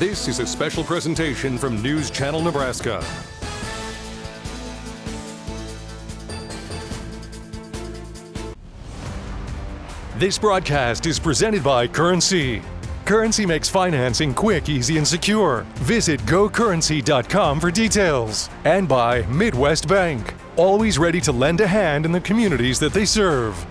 This is a special presentation from News Channel Nebraska. This broadcast is presented by Currency. Currency makes financing quick, easy, and secure. Visit gocurrency.com for details. And by Midwest Bank, always ready to lend a hand in the communities that they serve.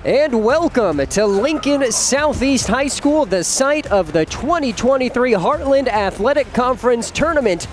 And welcome to Lincoln Southeast High School, the site of the 2023 Heartland Athletic Conference Tournament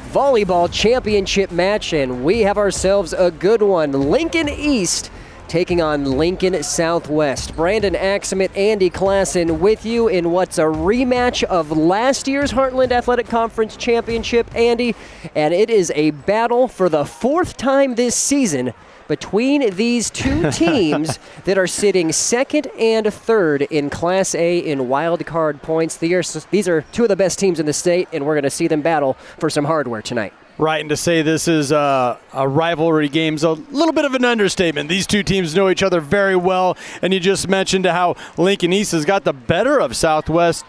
Volleyball Championship match, and we have ourselves a good one. Lincoln East taking on Lincoln Southwest. Brandon Axemet, Andy Klassen with you in what's a rematch of last year's Heartland Athletic Conference Championship, Andy, and it is a battle for the fourth time this season between these two teams that are sitting second and third in Class A in wild card points. These are two of the best teams in the state, and we're going to see them battle for some hardware tonight. Right, and to say this is a rivalry game is a little bit of an understatement. These two teams know each other very well, and you just mentioned how Lincoln East has got the better of Southwest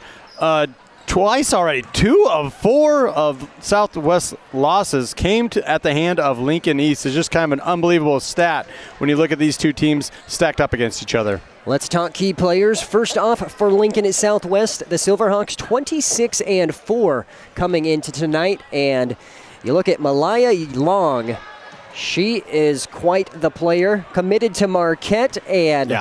twice already. 2 of 4 of Southwest losses came at the hand of Lincoln East. It's just kind of an unbelievable stat when you look at these two teams stacked up against each other. Let's talk key players. First off, for Lincoln at Southwest, the Silverhawks 26-4 coming into tonight, and you look at Malaya Long. She is quite the player, committed to Marquette, and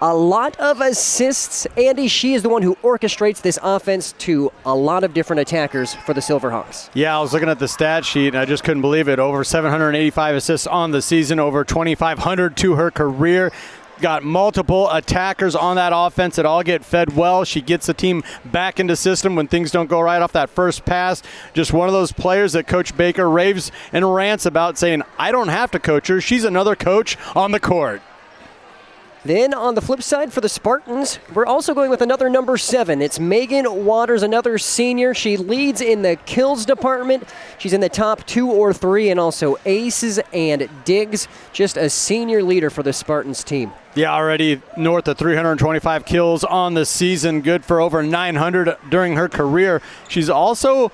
a lot of assists. Andy, she is the one who orchestrates this offense to a lot of different attackers for the Silverhawks. Yeah, I was looking at the stat sheet, and I just couldn't believe it. Over 785 assists on the season, over 2,500 to her career. Got multiple attackers on that offense that all get fed well. She gets the team back into system when things don't go right off that first pass. Just one of those players that Coach Baker raves and rants about, saying, I don't have to coach her. She's another coach on the court. Then on the flip side for the Spartans, we're also going with another number 7. It's Megan Waters, another senior. She leads in the kills department. She's in the top 2 or 3, and also aces and digs. Just a senior leader for the Spartans team. Yeah, already north of 325 kills on the season. Good for over 900 during her career. She's also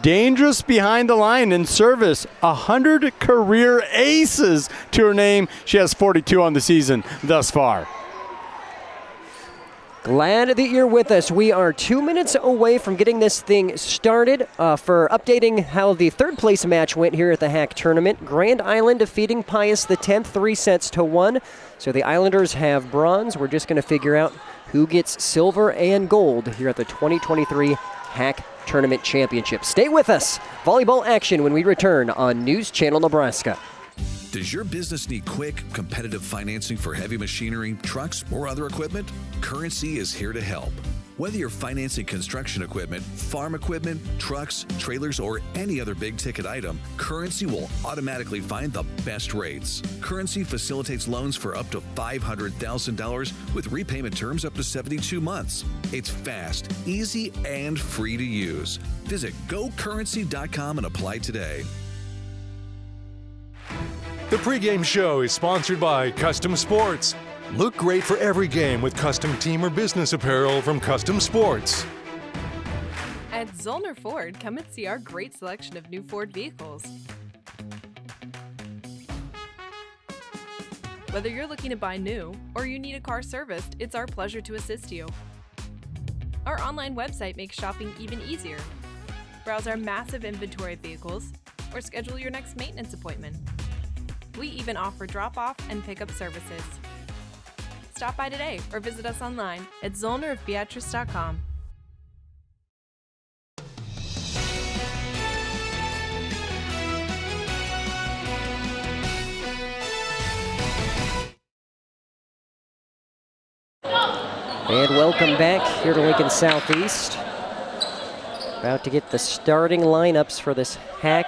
dangerous behind the line in service. 100 career aces to her name. She has 42 on the season thus far. Glad that you're with us. We are 2 minutes away from getting this thing started. For updating how the third place match went here at the HAC tournament, Grand Island defeating Pius X 3-1. So the Islanders have bronze. We're just going to figure out who gets silver and gold here at the 2023 HAC Tournament Championship. Stay with us. Volleyball action when we return on News Channel Nebraska. Does your business need quick, competitive financing for heavy machinery, trucks, or other equipment? Currency is here to help. Whether you're financing construction equipment, farm equipment, trucks, trailers, or any other big-ticket item, Currency will automatically find the best rates. Currency facilitates loans for up to $500,000 with repayment terms up to 72 months. It's fast, easy, and free to use. Visit gocurrency.com and apply today. The pregame show is sponsored by Custom Sports. Look great for every game with custom team or business apparel from Custom Sports. At Zollner Ford, come and see our great selection of new Ford vehicles. Whether you're looking to buy new or you need a car serviced, it's our pleasure to assist you. Our online website makes shopping even easier. Browse our massive inventory of vehicles or schedule your next maintenance appointment. We even offer drop-off and pickup services. Stop by today or visit us online at zollnerofbeatrice.com. And welcome back here to Lincoln Southeast. About to get the starting lineups for this HAC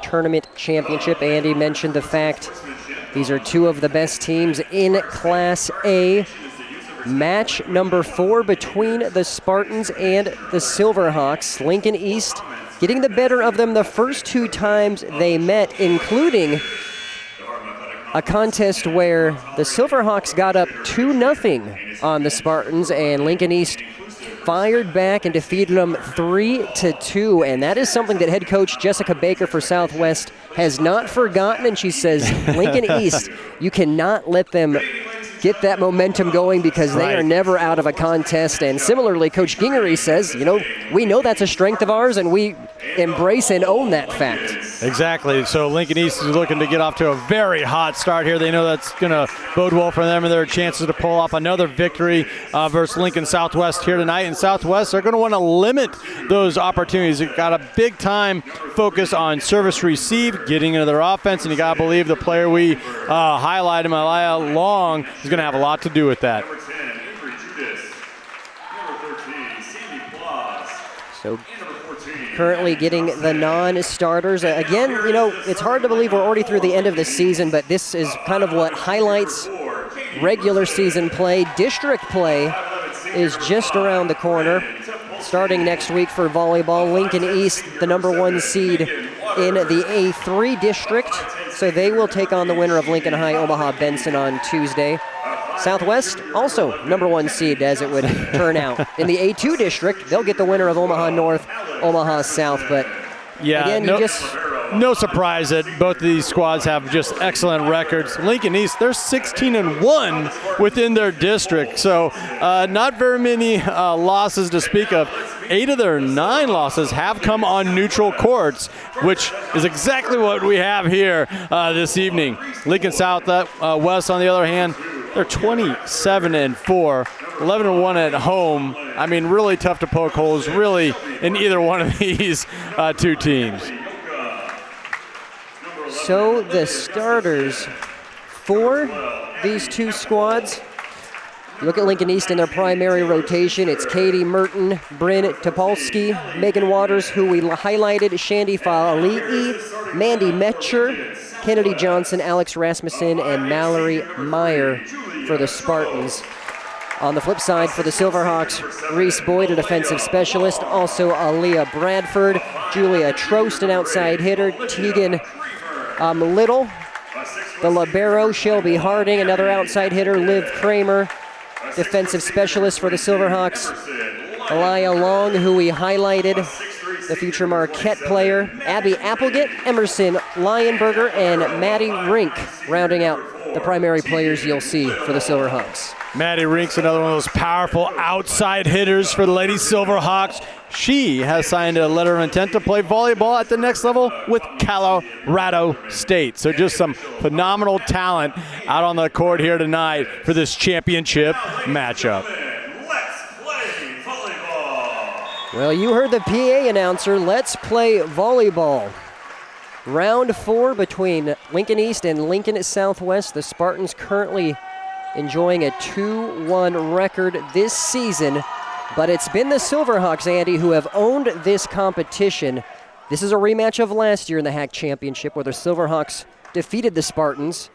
Tournament Championship. Andy mentioned the fact these are two of the best teams in Class A. Match number 4 between the Spartans and the Silverhawks. Lincoln East getting the better of them the first 2 times they met, including a contest where the Silverhawks got up 2-0 on the Spartans, and Lincoln East fired back and defeated them 3-2. And that is something that head coach Jessica Baker for Southwest has not forgotten. And she says, Lincoln East, you cannot let them get that momentum going because they are never out of a contest. And similarly, Coach Gingery says, we know that's a strength of ours, and we embrace and own that fact. Exactly. So Lincoln East is looking to get off to a very hot start here. They know that's going to bode well for them and their chances to pull off another victory versus Lincoln Southwest here tonight. And Southwest are going to want to limit those opportunities. They've got a big-time focus on service receive, getting into their offense, and you got to believe the player we highlighted, Malaya Long, is going to have a lot to do with that. So currently getting the non-starters. Again, it's hard to believe we're already through the end of the season, but this is kind of what highlights regular season play. District play is just around the corner. Starting next week for volleyball, Lincoln East, the #1 seed in the A3 district. So they will take on the winner of Lincoln High Omaha Benson on Tuesday. Southwest, also #1 seed as it would turn out. In the A2 district, they'll get the winner of Omaha North, Omaha South. But again, no surprise that both of these squads have just excellent records. Lincoln East, they're 16-1 within their district, so not very many losses to speak of. 8 of their 9 losses have come on neutral courts, which is exactly what we have here this evening. Lincoln Southwest, on the other hand, they're 27-4, 11-1 at home. I mean, really tough to poke holes, really, in either one of these two teams. So the starters for these two squads, you look at Lincoln East in their primary rotation. It's Katie Merton, Bryn Topolsky, Megan Waters, who we highlighted, Shandy Fa'ali'i, Mandy Metcher, Kennedy Johnson, Alex Rasmussen, and Mallory Meyer for the Spartans. On the flip side, for the Silverhawks, Reese Boyd, a defensive specialist, also Aaliyah Bradford, Julia Trost, an outside hitter, Tegan Little, the libero, Shelby Harding, another outside hitter, Liv Kramer, defensive specialist for the Silverhawks, Elia Long, who we highlighted, the future Marquette player, Abby Applegate, Emerson Lionberger, and Maddie Rink, rounding out the primary players you'll see for the Silverhawks. Maddie Rink's another one of those powerful outside hitters for the Lady Silverhawks. She has signed a letter of intent to play volleyball at the next level with Colorado State. So just some phenomenal talent out on the court here tonight for this championship matchup. Well, you heard the PA announcer. Let's play volleyball. Round 4 between Lincoln East and Lincoln Southwest. The Spartans currently enjoying a 2-1 record this season, but it's been the Silverhawks, Andy, who have owned this competition. This is a rematch of last year in the HAC Championship where the Silverhawks defeated the Spartans.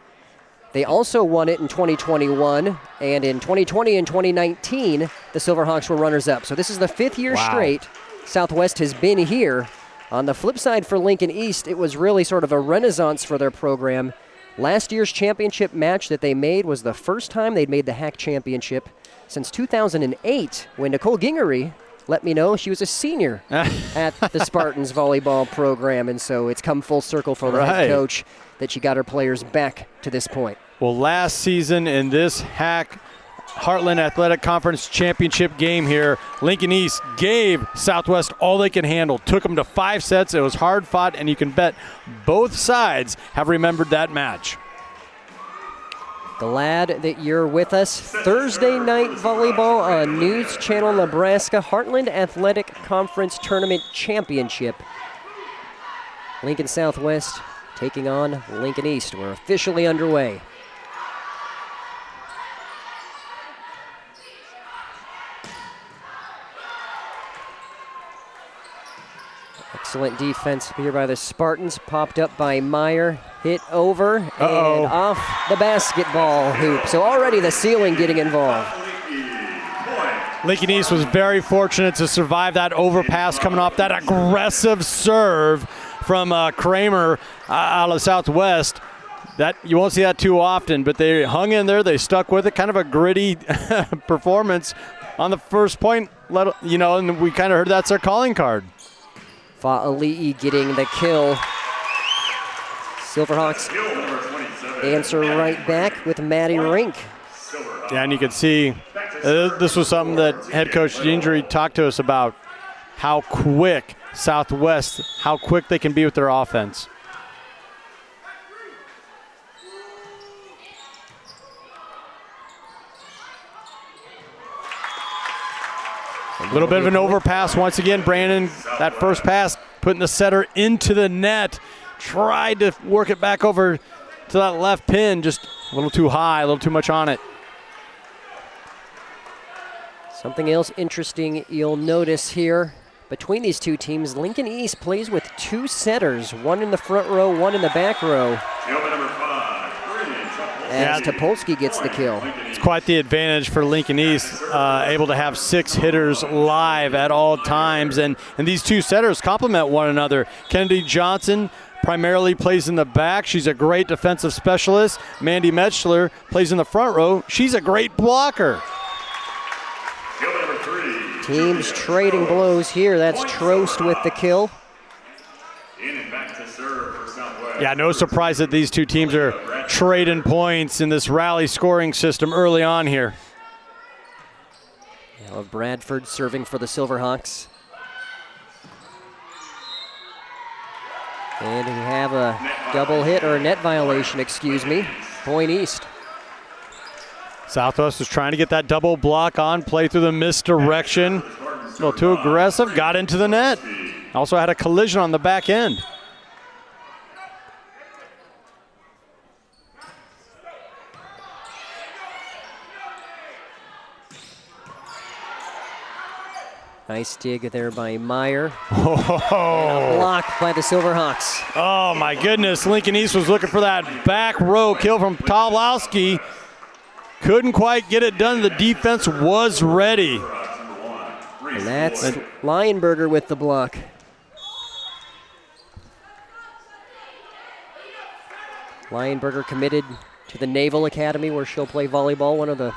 They also won it in 2021, and in 2020 and 2019, the Silverhawks were runners-up. So this is the 5th year straight Southwest has been here. On the flip side for Lincoln East, it was really sort of a renaissance for their program. Last year's championship match that they made was the first time they'd made the HAC Championship since 2008, when Nicole Gingery let me know she was a senior at the Spartans volleyball program, and so it's come full circle for the head coach that she got her players back to this point. Well, last season in this HAC Heartland Athletic Conference Championship game here, Lincoln East gave Southwest all they can handle, took them to 5 sets. It was hard fought, and you can bet both sides have remembered that match. Glad that you're with us. Thursday night volleyball on News Channel Nebraska, Heartland Athletic Conference Tournament Championship. Lincoln Southwest taking on Lincoln East. We're officially underway. Excellent defense here by the Spartans. Popped up by Meyer. Hit over and off the basketball hoop. So already the ceiling getting involved. Lincoln East was very fortunate to survive that overpass coming off that aggressive serve from Kramer out of Southwest. That you won't see that too often, but they hung in there. They stuck with it. Kind of a gritty performance on the first point. And we kind of heard that's their calling card. Fa'ali'i getting the kill. Silverhawks answer right back with Maddie Rink. Yeah, and you can see this was something that head coach Gingery talked to us about, how quick Southwest, how quick they can be with their offense. A little bit of an overpass once again. Brandon, that first pass, putting the setter into the net. Tried to work it back over to that left pin, just a little too high, a little too much on it. Something else interesting you'll notice here between these two teams, Lincoln East plays with 2 setters, one in the front row, one in the back row. As Topolsky gets the kill. It's quite the advantage for Lincoln East, able to have 6 hitters live at all times, and these 2 setters complement one another. Kennedy Johnson primarily plays in the back. She's a great defensive specialist. Mandy Metzler plays in the front row. She's a great blocker. Teams trading blows here. That's Trost with the kill. Yeah, no surprise that these two teams are trading points in this rally scoring system early on here. Bradford serving for the Silverhawks. And we have a double hit, or a net violation, excuse me. Point East. Southwest was trying to get that double block on, play through the misdirection. A little too aggressive, got into the net. Also had a collision on the back end. Nice dig there by Meyer. Oh. And a block by the Silverhawks. Oh my goodness, Lincoln East was looking for that back row kill from Pawlowski. Couldn't quite get it done. The defense was ready. And that's Lionberger with the block. Lionberger committed to the Naval Academy where she'll play volleyball. One of the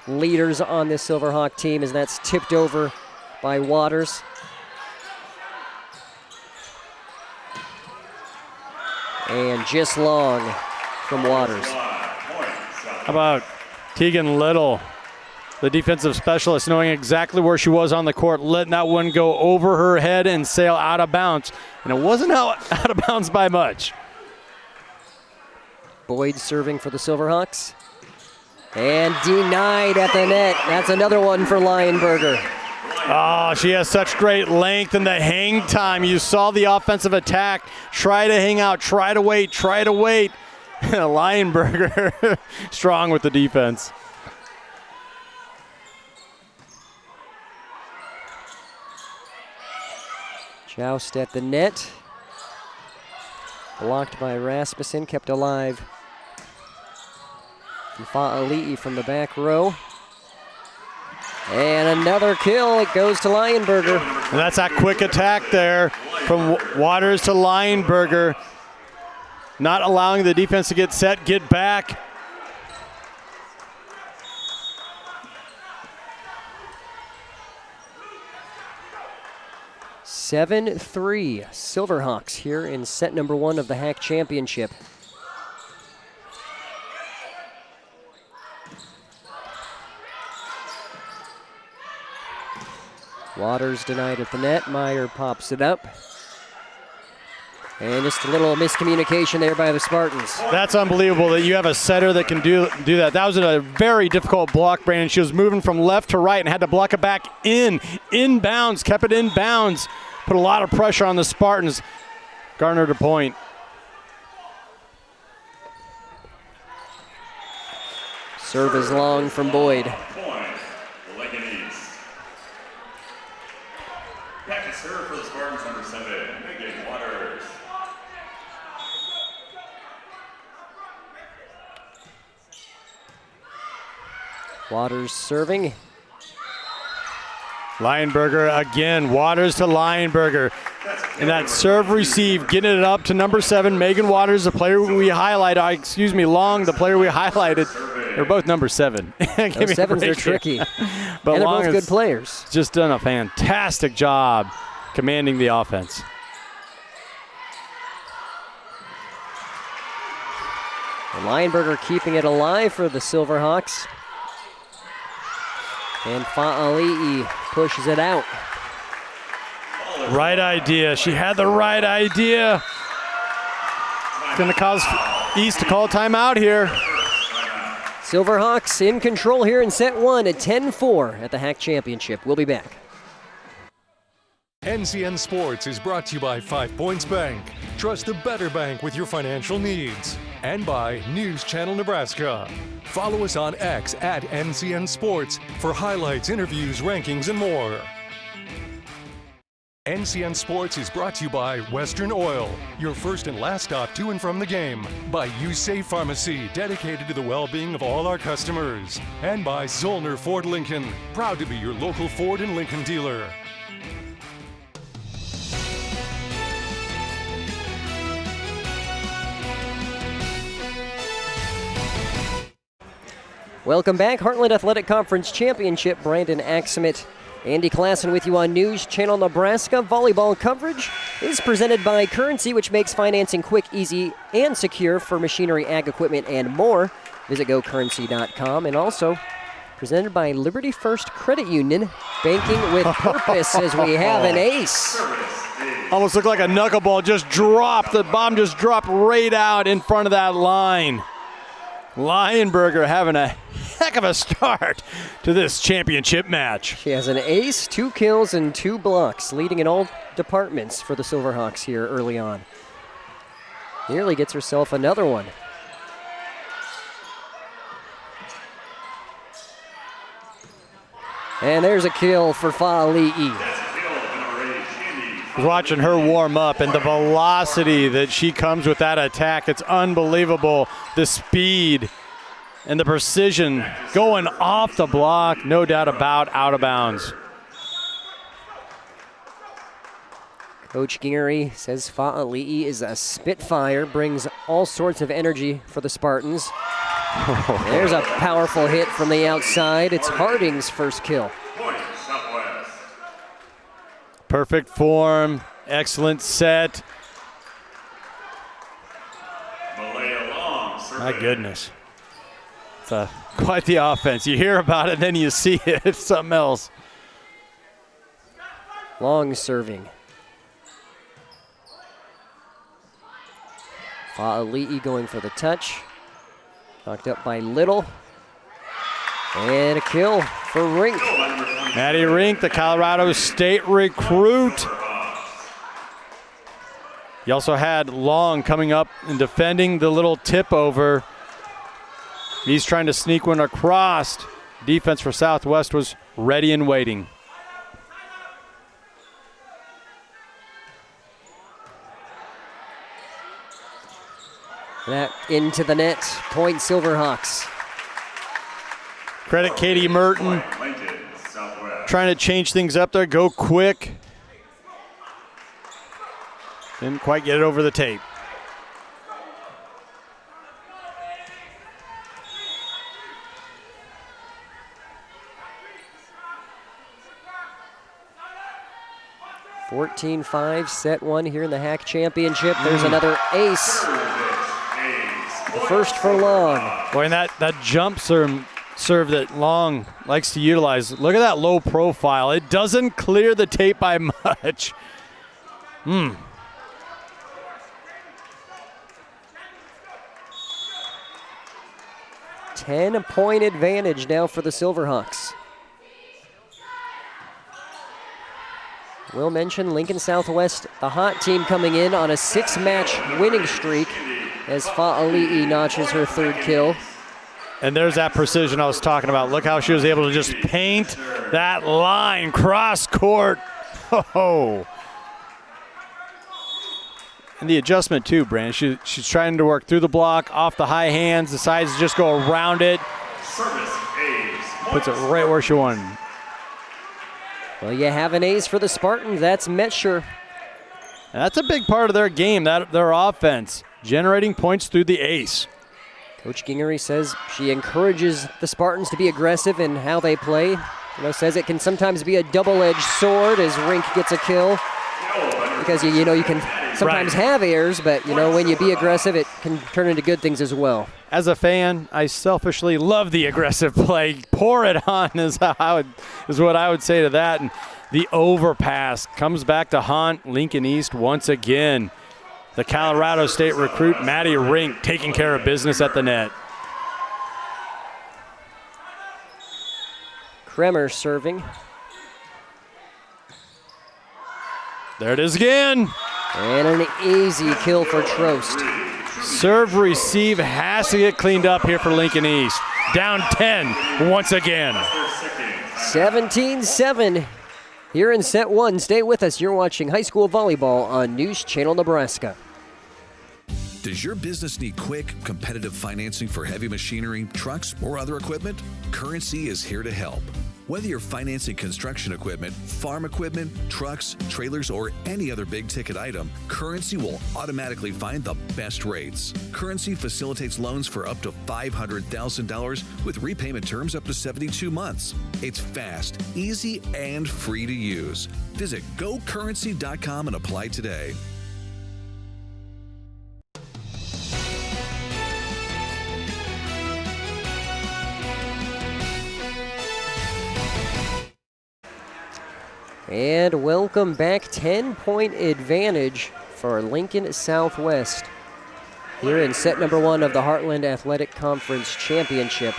leaders on this Silverhawk team, as that's tipped over by Waters. And just long from Waters. How about Tegan Little, the defensive specialist, knowing exactly where she was on the court, letting that one go over her head and sail out of bounds. And it wasn't out of bounds by much. Boyd serving for the Silverhawks. And denied at the net. That's another one for Lionberger. Oh, she has such great length and the hang time. You saw the offensive attack. Try to hang out, try to wait, try to wait. Lionberger strong with the defense. Joust at the net. Blocked by Rasmussen, kept alive. Fa'ali'i from the back row. And another kill. It goes to Lionberger. And that's that quick attack there from Waters to Lionberger. Not allowing the defense to get set, get back. (7-3) Silverhawks here in set number 1 of the HAC Championship. Waters denied at the net. Meyer pops it up. And just a little miscommunication there by the Spartans. That's unbelievable that you have a setter that can do that. That was a very difficult block, Brandon. She was moving from left to right and had to block it back inbounds, kept it inbounds. Put a lot of pressure on the Spartans. Garnered a point. Serve is long from Boyd. Back to serve for the Spartans, number 7, Megan Waters. Waters serving. Lionberger again. Waters to Lionberger. And that serve receive, getting it up to number 7, Megan Waters, the player we highlighted, Long, the player we highlighted. They're both number 7. Those sevens are tricky. But and they're Long both good players. Just done a fantastic job commanding the offense. Leinberger keeping it alive for the Silverhawks. And Fa'ali'i pushes it out. Right idea. She had the right idea. It's going to cause East to call a timeout here. Silverhawks in control here in set 1 at 10-4 at the HAC Championship. We'll be back. NCN Sports is brought to you by 5 Points Bank. Trust a better bank with your financial needs. And by News Channel Nebraska. Follow us on X at NCN Sports for highlights, interviews, rankings, and more. NCN Sports is brought to you by Western Oil, your first and last stop to and from the game. By USafe Pharmacy, dedicated to the well-being of all our customers. And by Zollner Ford Lincoln, proud to be your local Ford and Lincoln dealer. Welcome back. Heartland Athletic Conference Championship. Brandon Axemit, Andy Klassen with you on News Channel Nebraska. Volleyball coverage is presented by Currency, which makes financing quick, easy, and secure for machinery, ag equipment, and more. Visit gocurrency.com. And also presented by Liberty First Credit Union, banking with purpose as we have an ace. Almost looked like a knuckleball just dropped. The bomb just dropped right out in front of that line. Leinberger having a heck of a start to this championship match. She has an ace, 2 kills, and 2 blocks, leading in all departments for the Silverhawks here early on. Nearly gets herself another one. And there's a kill for Fa'ali'i. Watching her warm up and the velocity that she comes with that attack, it's unbelievable. The speed and the precision going off the block, no doubt about out of bounds. Coach Geary says Fa'ali'i is a spitfire, brings all sorts of energy for the Spartans. There's a powerful hit from the outside. It's Harding's first kill. Perfect form, excellent set. My goodness. It's quite the offense. You hear about it, then you see it. It's something else. Long serving. Fa'ali'i going for the touch. Knocked up by Little. And a kill for Rink. Maddie Rink, the Colorado State recruit. You also had Long coming up and defending the little tip over. He's trying to sneak one across. Defense for Southwest was ready and waiting. That into the net. Point Silverhawks. Credit Katie Merton. Trying to change things up there, go quick. Didn't quite get it over the tape. (14-5) set 1 here in the HAC Championship. There's another ace. The first for Long. Boy, and that jump serve that Long likes to utilize. Look at that low profile. It doesn't clear the tape by much. 10-point advantage now for the Silverhawks. We'll mention Lincoln Southwest, the hot team, coming in on a 6-match winning streak as Fa'ali'i notches her 3rd kill. And there's that precision I was talking about. Look how she was able to just paint that line cross court. Oh. And the adjustment too, Brandon. She's trying to work through the block, off the high hands, decides to just go around it. Puts it right where she wanted. Well, you have an ace for the Spartans. That's Metscher. And that's a big part of their game, their offense, generating points through the ace. Coach Gingery says she encourages the Spartans to be aggressive in how they play. Says it can sometimes be a double-edged sword as Rink gets a kill. Because, you can sometimes have errors, but, when you be aggressive, it can turn into good things as well. As a fan, I selfishly love the aggressive play. Pour it on is what I would say to that. And the overpass comes back to haunt Lincoln East once again. The Colorado State recruit, Maddie Rink, taking care of business at the net. Kremer serving. There it is again. And an easy kill for Trost. Serve receive has to get cleaned up here for Lincoln East. Down 10 once again. 17-7 here in set one. Stay with us. You're watching high school volleyball on News Channel Nebraska. Does your business need quick, competitive financing for heavy machinery, trucks, or other equipment? Currency is here to help. Whether you're financing construction equipment, farm equipment, trucks, trailers, or any other big-ticket item, Currency will automatically find the best rates. Currency facilitates loans for up to $500,000 with repayment terms up to 72 months. It's fast, easy, and free to use. Visit gocurrency.com and apply today. And welcome back. 10-point advantage for Lincoln Southwest here in set number one of the Heartland Athletic Conference Championship.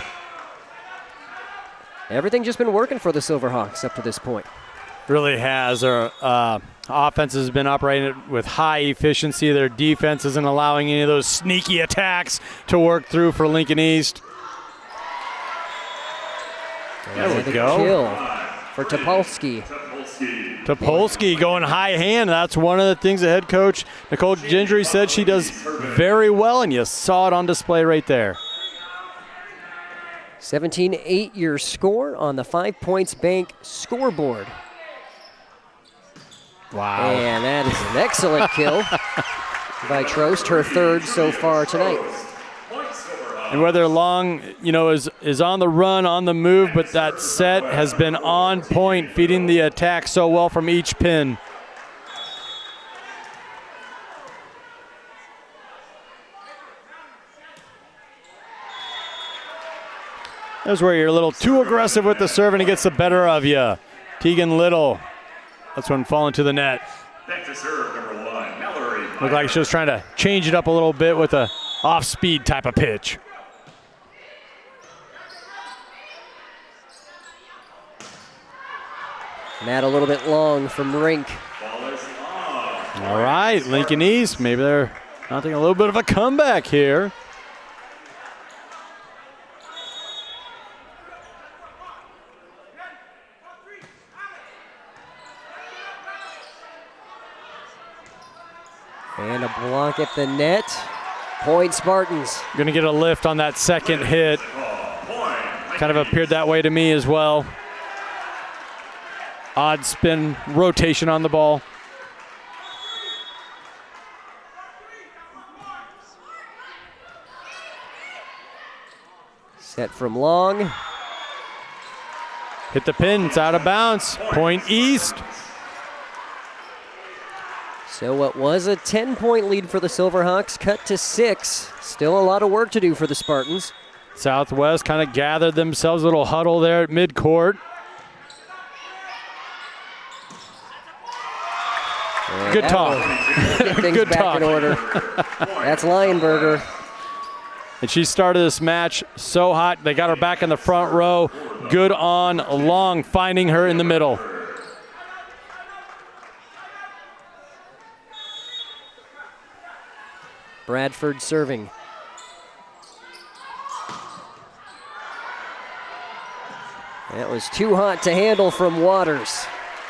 Everything just been working for the Silverhawks up to this point. Really has. Our offense has been operating with high efficiency. Their defense isn't allowing any of those sneaky attacks to work through for Lincoln East. There we go. Kill for Topolsky. Topolsky going high hand. That's one of the things the head coach, Nicole Gingery, said she does very well, and you saw it on display right there. 17-8 your score on the 5 Points Bank scoreboard. Wow. And that is an excellent kill by Trost, her third so far tonight. And whether Long, is on the run, on the move, but that set has been on point, feeding the attack so well from each pin. There's where you're a little too aggressive with the serve and it gets the better of you. Tegan Little. That's one falling to the net. Back to serve, number 1, Mallory. Looked like she was trying to change it up a little bit with a off-speed type of pitch. And that a little bit long from Rink. All right, Lincoln East, maybe they're mounting a little bit of a comeback here. And a block at the net. Point Spartans. Going to get a lift on that second hit. Kind of appeared that way to me as well. Odd spin rotation on the ball. Set from Long. Hit the pin, it's out of bounds. Point East. So what was a 10-point lead for the Silverhawks cut to 6. Still a lot of work to do for the Spartans. Southwest kind of gathered themselves, a little huddle there at midcourt. Good talk. Get things Good back talk. in order. That's Lionberger. And she started this match so hot. They got her back in the front row. Good on Long, finding her in the middle. Bradford serving. That was too hot to handle from Waters.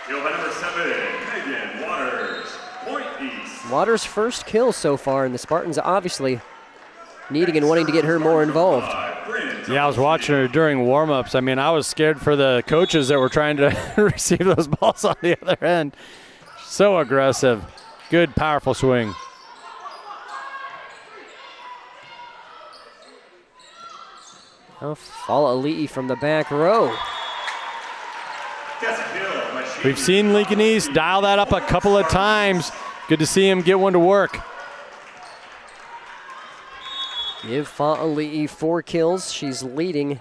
Kill by number 7, Megan Waters. Point East. Waters' first kill so far, and the Spartans obviously needing and wanting to get her more involved. Yeah, I was watching her during warm-ups. I mean, I was scared for the coaches that were trying to receive those balls on the other end. So aggressive. Good, powerful swing. Oh, Fa'ali'i from the back row. That's a kill by Shady. We've seen Lincoln East dial that up a couple of times. Good to see him get one to work. Give Fa'ali'i 4 kills. She's leading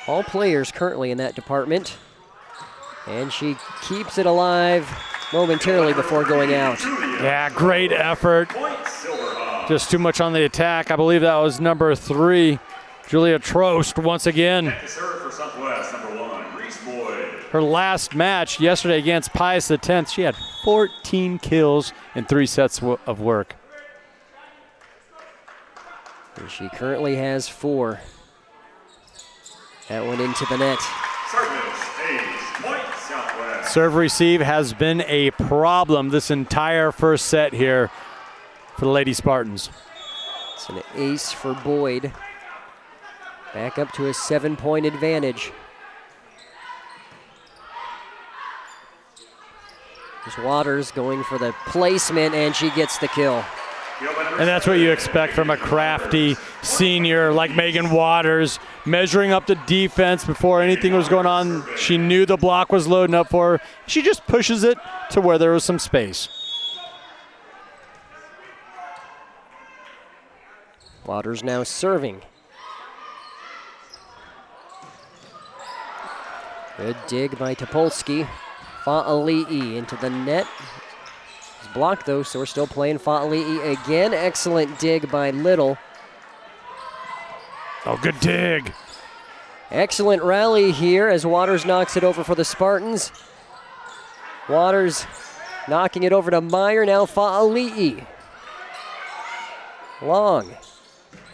all players currently in that department. And she keeps it alive momentarily before going out. Yeah, great effort. Point Silverhawks. Just too much on the attack. I believe that was number 3, Julia Trost, once again. Net to serve for Southwest, number 1, Reese Boyd. Her last match yesterday against Pius X, she had 14 kills in 3 sets of work. And she currently has 4. That one into the net. Service, ace, point Southwest. Serve receive has been a problem this entire first set here for the Lady Spartans. It's an ace for Boyd. Back up to a 7-point advantage. There's Waters going for the placement, and she gets the kill. And that's what you expect from a crafty senior like Megan Waters, measuring up the defense before anything was going on. She knew the block was loading up for her. She just pushes it to where there was some space. Waters now serving. Good dig by Topolsky. Fa'ali'i into the net. It's blocked though, so we're still playing Fa'ali'i again. Excellent dig by Little. Oh, good dig. Excellent rally here as Waters knocks it over for the Spartans. Waters knocking it over to Meyer, now Fa'ali'i. Long.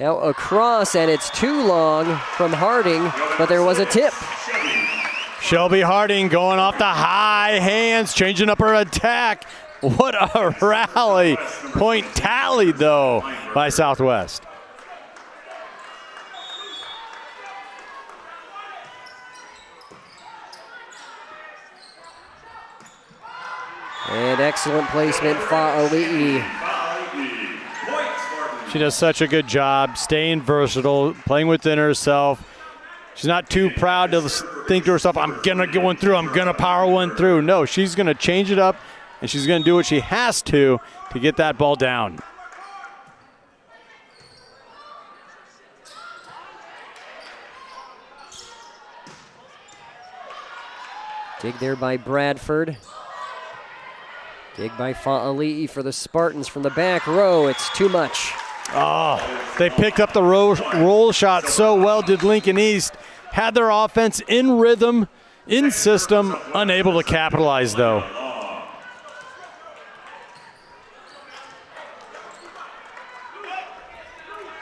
Now across, and it's too long from Harding, but there was a tip. Shelby Harding going off the high hands, changing up her attack. What a rally. Point tallied, though, by Southwest. And excellent placement, Fa'ali'i. She does such a good job staying versatile, playing within herself. She's not too proud to think to herself, I'm going to get one through, I'm going to power one through. No, she's going to change it up, and she's going to do what she has to get that ball down. Dig there by Bradford. Dig by Fa'ali'i for the Spartans from the back row. It's too much. Oh, they picked up the roll shot so well, did Lincoln East. Had their offense in rhythm, in system, unable to capitalize though.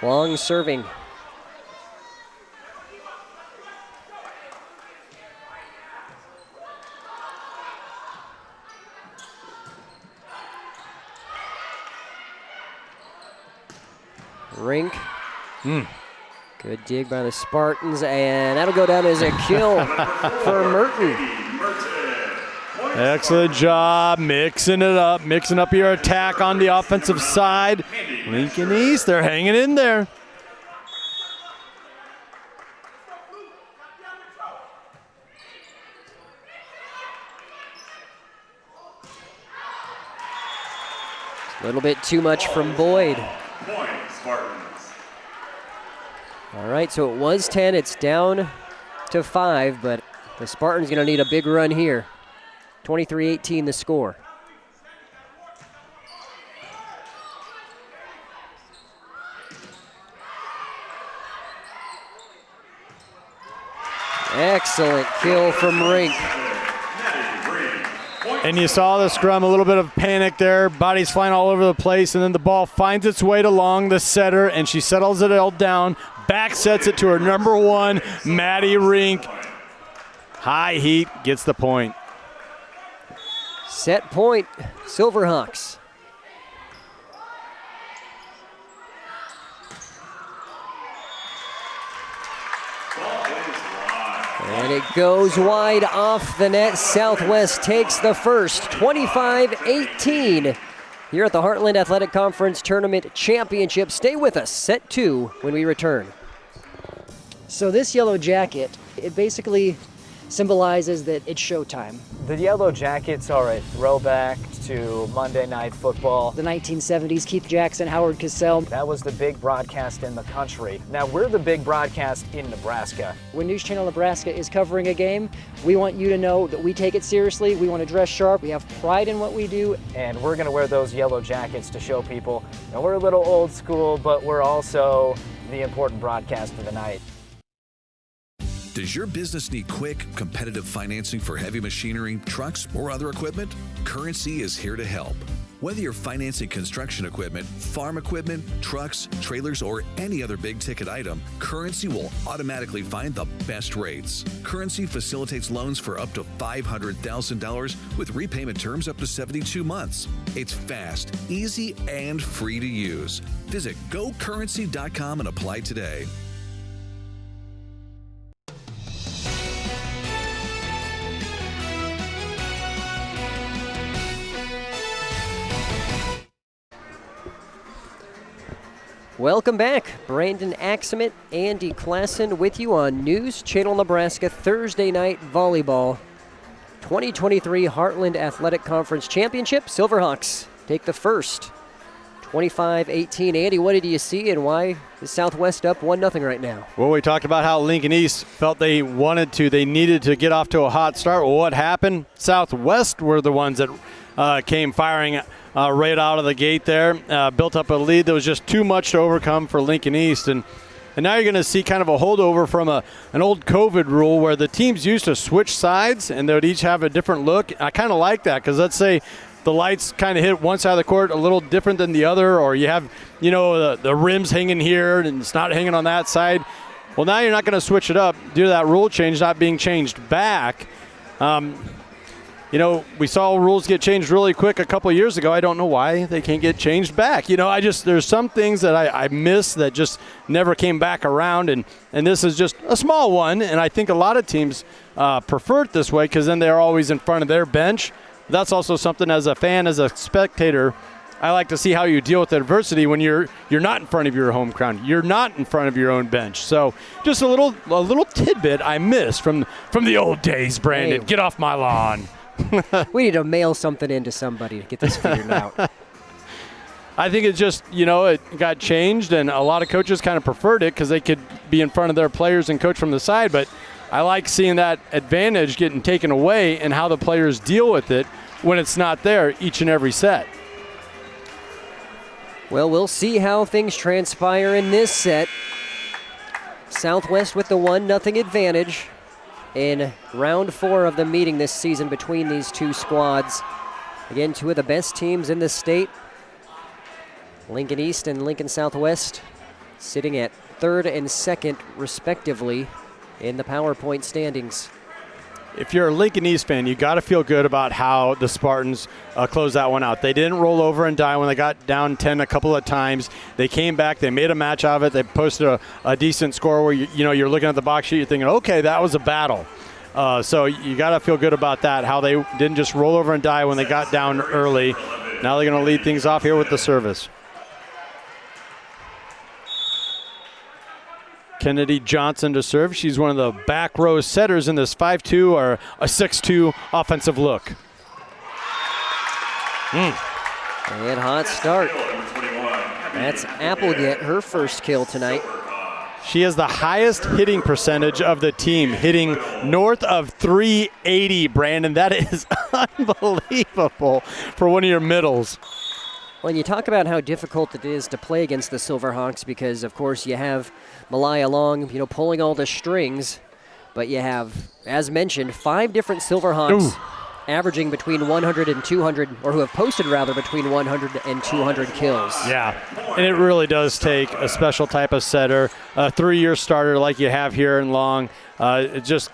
Long serving. Rink. Good dig by the Spartans, and that'll go down as a kill for Merton. Excellent job mixing up your attack on the offensive side. Lincoln East, they're hanging in there. A little bit too much from Boyd. Point Spartans. All right, so it was 10. It's down to 5, but the Spartans going to need a big run here. 23-18 the score. Excellent kill from Rink. And you saw the scrum, a little bit of panic there. Bodies flying all over the place, and then the ball finds its way along the setter, and she settles it all down. Back sets it to her number 1, Maddie Rink. High heat, gets the point. Set point, Silverhawks. And And it goes wide off the net. Southwest takes the first, 25-18. Here at the Heartland Athletic Conference Tournament Championship. Stay with us. Set 2 when we return. So this yellow jacket, it basically symbolizes that it's showtime. The Yellow Jackets are a throwback to Monday Night Football. The 1970s, Keith Jackson, Howard Cosell. That was the big broadcast in the country. Now we're the big broadcast in Nebraska. When News Channel Nebraska is covering a game, we want you to know that we take it seriously. We want to dress sharp. We have pride in what we do. And we're going to wear those yellow jackets to show people, you know, we're a little old school, but we're also the important broadcast of the night. Does your business need quick, competitive financing for heavy machinery, trucks, or other equipment? Currency is here to help. Whether you're financing construction equipment, farm equipment, trucks, trailers, or any other big-ticket item, Currency will automatically find the best rates. Currency facilitates loans for up to $500,000 with repayment terms up to 72 months. It's fast, easy, and free to use. Visit gocurrency.com and apply today. Welcome back. Brandon Axemet, Andy Klassen with you on News Channel Nebraska Thursday Night Volleyball 2023 Heartland Athletic Conference Championship. Silverhawks take the first, 25-18. Andy, what did you see and why is Southwest up 1-0 right now? Well, we talked about how Lincoln East felt they needed to get off to a hot start. Well, what happened? Southwest were the ones that came firing right out of the gate there, built up a lead that was just too much to overcome for Lincoln East. And now you're going to see kind of a holdover from an old COVID rule where the teams used to switch sides and they would each have a different look. I kind of like that because let's say the lights kind of hit one side of the court a little different than the other, or you have, you know, the rims hanging here and it's not hanging on that side. Well, now you're not going to switch it up due to that rule change not being changed back. You know, we saw rules get changed really quick a couple of years ago. I don't know why they can't get changed back. You know, there's some things that I miss that just never came back around, and this is just a small one, and I think a lot of teams prefer it this way because then they're always in front of their bench. That's also something as a fan, as a spectator, I like to see how you deal with adversity when you're not in front of your home crowd. You're not in front of your own bench. So just a little tidbit I miss from the old days, Brandon. Hey. Get off my lawn. We need to mail something into somebody to get this figured out. I think it's just, you know, it got changed, and a lot of coaches kind of preferred it because they could be in front of their players and coach from the side. But I like seeing that advantage getting taken away and how the players deal with it when it's not there each and every set. Well, we'll see how things transpire in this set. Southwest with the 1-0 advantage in round 4 of the meeting this season between these two squads. Again, two of the best teams in the state. Lincoln East and Lincoln Southwest sitting at 3rd and 2nd, respectively, in the PowerPoint standings. If you're a Lincoln East fan, you got to feel good about how the Spartans closed that one out. They didn't roll over and die when they got down 10 a couple of times. They came back. They made a match out of it. They posted a decent score where you're looking at the box sheet, you're thinking, okay, that was a battle. So you got to feel good about that, how they didn't just roll over and die when they got down early. Now they're going to lead things off here with the service. Kennedy Johnson to serve. She's one of the back row setters in this 5-2 or a 6-2 offensive look. And hot start. That's Applegate, her first kill tonight. She has the highest hitting percentage of the team, hitting north of 380, Brandon. That is unbelievable for one of your middles. Well, you talk about how difficult it is to play against the Silverhawks because, of course, you have Malaya Long, pulling all the strings. But you have, as mentioned, 5 different Silverhawks averaging between 100 and 200, or who have posted, rather, between 100 and 200 kills. Yeah, and it really does take a special type of setter, a 3-year starter like you have here in Long. It just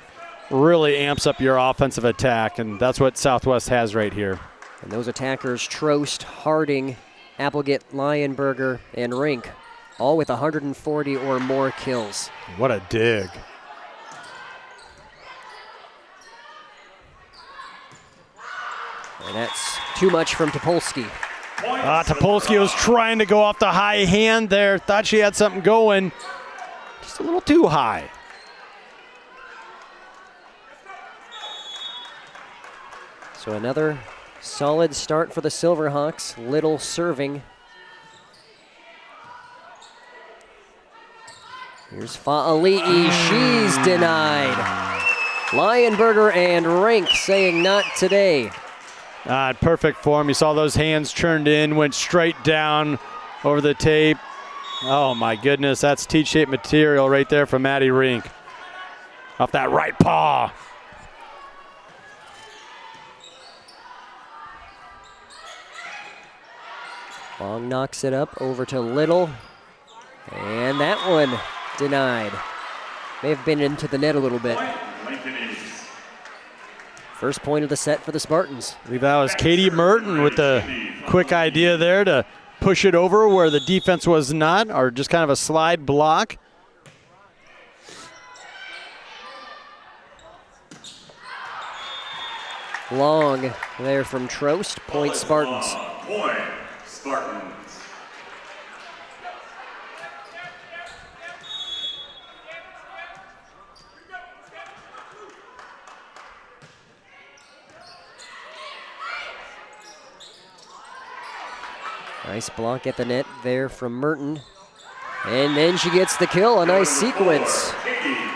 really amps up your offensive attack, and that's what Southwest has right here. And those attackers, Trost, Harding, Applegate, Lionberger, and Rink, all with 140 or more kills. What a dig. And that's too much from Topolsky. Topolsky was trying to go off the high hand there. Thought she had something going. Just a little too high. So another solid start for the Silverhawks. Little serving. Here's Fa'ali'i. She's denied. Lionberger and Rink saying not today. Perfect form. You saw those hands turned in, went straight down over the tape. Oh my goodness, that's T-shaped material right there from Maddie Rink. Off that right paw. Long knocks it up over to Little. And that one denied. May have been into the net a little bit. First point of the set for the Spartans. I believe that was Katie Merton with the quick idea there to push it over where the defense was not, or just kind of a slide block. Long there from Trost. Point Spartans. Point Spartans. Nice block at the net there from Merton. And then she gets the kill. A nice sequence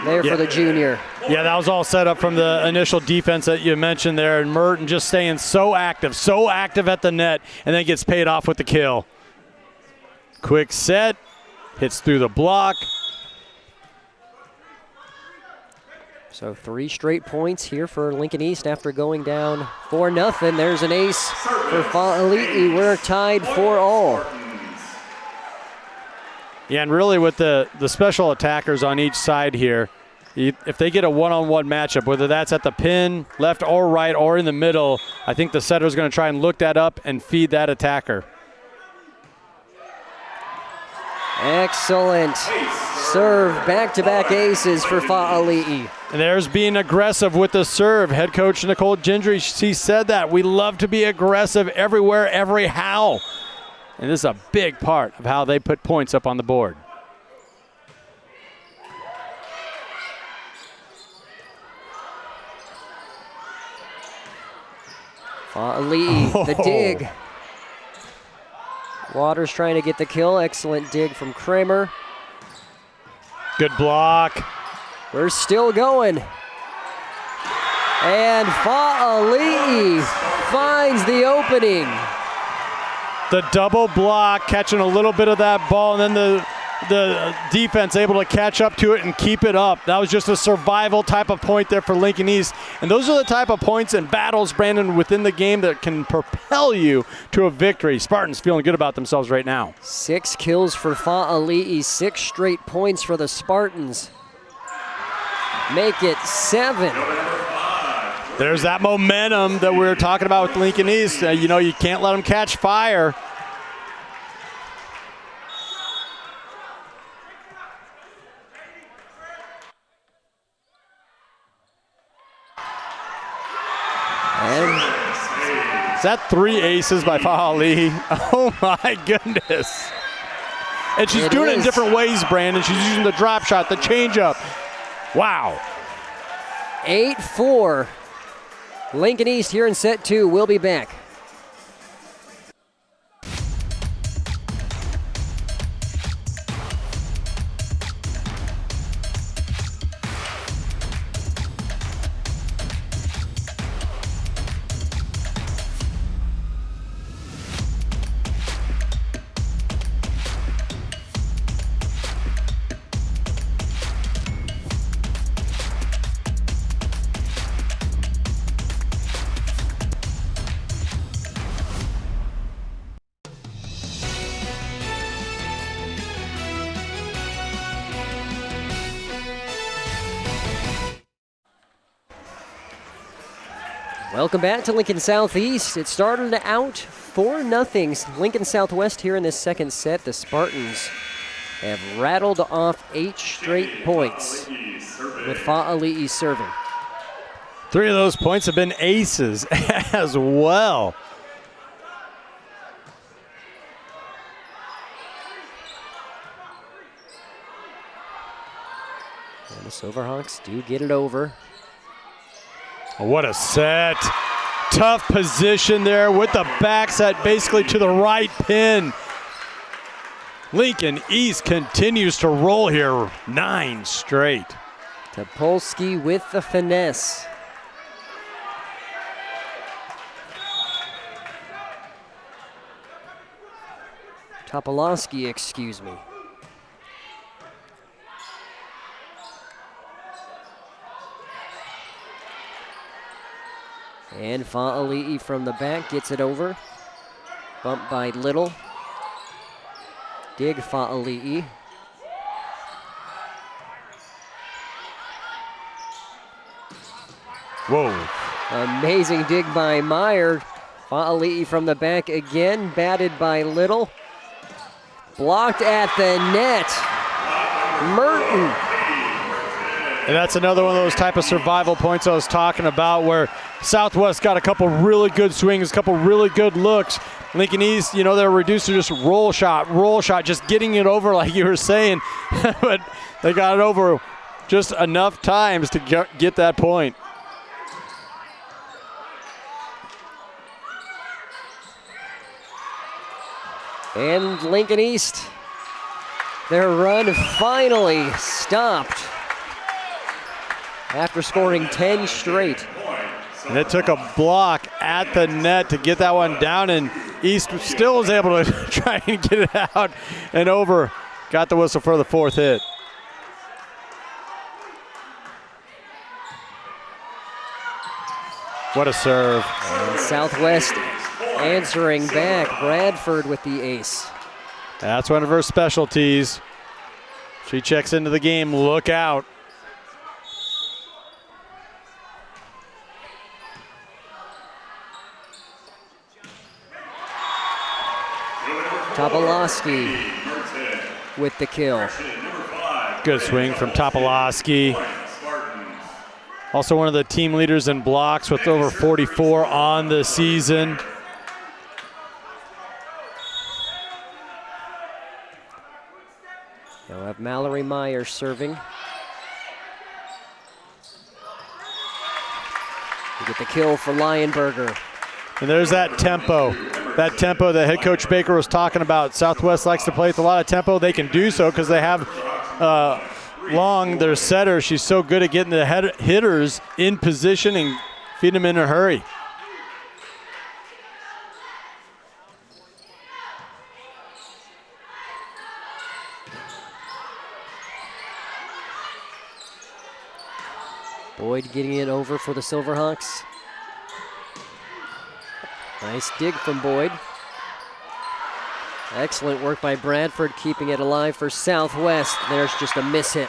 there for the junior. Yeah, that was all set up from the initial defense that you mentioned there. And Merton just staying so active at the net, and then gets paid off with the kill. Quick set, hits through the block. So 3 straight points here for Lincoln East after going down 4-0. There's an ace for Fa'ali'i. We're tied 4-all. Yeah, and really with the special attackers on each side here, if they get a one-on-one matchup, whether that's at the pin, left or right, or in the middle, I think the setter's going to try and look that up and feed that attacker. Excellent serve. Back-to-back aces for Fa'ali'i. And there's being aggressive with the serve. Head coach Nicole Gendry, she said that. We love to be aggressive everywhere, every how. And this is a big part of how they put points up on the board. Fa'ali'i, the dig. Waters trying to get the kill. Excellent dig from Kramer. Good block. We're still going. And Fa'ali'i finds the opening. The double block, catching a little bit of that ball, and then the defense able to catch up to it and keep it up. That was just a survival type of point there for Lincoln East. And those are the type of points and battles, Brandon, within the game that can propel you to a victory. Spartans feeling good about themselves right now. 6 kills for Fa'ali'i, 6 straight points for the Spartans. Make it 7. There's that momentum that we were talking about with Lincoln East. You know, you can't let them catch fire. Is that 3 aces by Fa'ali'i? Oh my goodness. And she's doing it in different ways, Brandon. She's using the drop shot, the changeup. Wow. 8-4. Lincoln East here in set 2. We'll be back. Welcome back to Lincoln Southeast. It started out 4-0 Lincoln Southwest here in this second set. The Spartans have rattled off 8 straight points with Fa'ali'i serving. 3 of those points have been aces as well. And the Silverhawks do get it over. What a set. Tough position there with the back set basically to the right pin. Lincoln East continues to roll here, 9 straight. Topolsky with the finesse. Topolowski, excuse me. And Fa'ali'i from the back gets it over. Bumped by Little. Dig Fa'ali'i. Whoa. Amazing dig by Meyer. Fa'ali'i from the back again, batted by Little. Blocked at the net. Merton. And that's another one of those type of survival points I was talking about where Southwest got a couple really good swings, a couple really good looks. Lincoln East, you know, they're reduced to just roll shot, just getting it over like you were saying. But they got it over just enough times to get that point. And Lincoln East, their run finally stopped after scoring 10 straight. And it took a block at the net to get that one down, and East still was able to try and get it out and over. Got the whistle for the 4th hit. What a serve. And Southwest answering back. Bradford with the ace. That's one of her specialties. She checks into the game. Look out. Topolowski with the kill. Good swing from Topolowski. Also one of the team leaders in blocks with over 44 on the season. We'll have Mallory Meyer serving. We get the kill for Lionberger. And there's that tempo that head coach Baker was talking about. Southwest likes to play with a lot of tempo. They can do so because they have Long, their setter. She's so good at getting the hitters in position and feeding them in a hurry. Boyd getting it over for the Silverhawks. Nice dig from Boyd. Excellent work by Bradford, keeping it alive for Southwest. There's just a miss hit.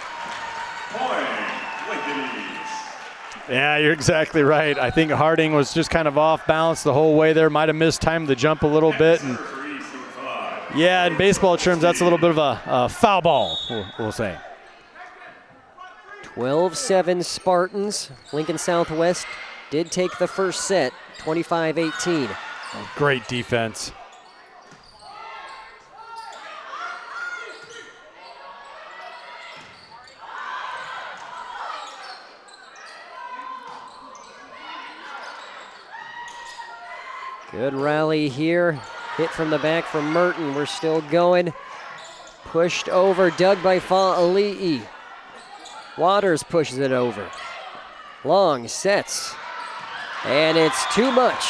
Yeah, you're exactly right. I think Harding was just kind of off balance the whole way there. Might have mistimed the jump a little bit. And yeah, in baseball terms, that's a little bit of a foul ball, we'll say. 12-7 Spartans. Lincoln Southwest did take the first set, 25-18. Great defense. Good rally here. Hit from the back from Merton. We're still going. Pushed over, dug by Fa'ali'i. Waters pushes it over. Long sets. And it's too much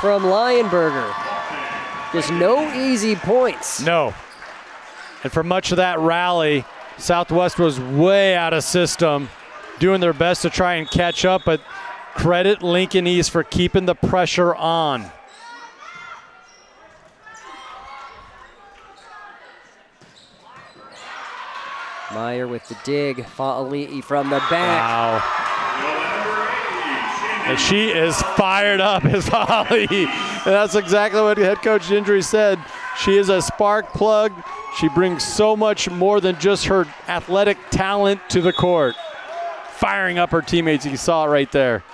from Lionberger. Just no easy points. No. And for much of that rally, Southwest was way out of system, doing their best to try and catch up, but credit Lincoln East for keeping the pressure on. Meyer with the dig. Fa'ali'i from the back. Wow. And she is fired up as Fa'ali'i. And that's exactly what head coach Gendry said. She is a spark plug. She brings so much more than just her athletic talent to the court. Firing up her teammates. You saw it right there.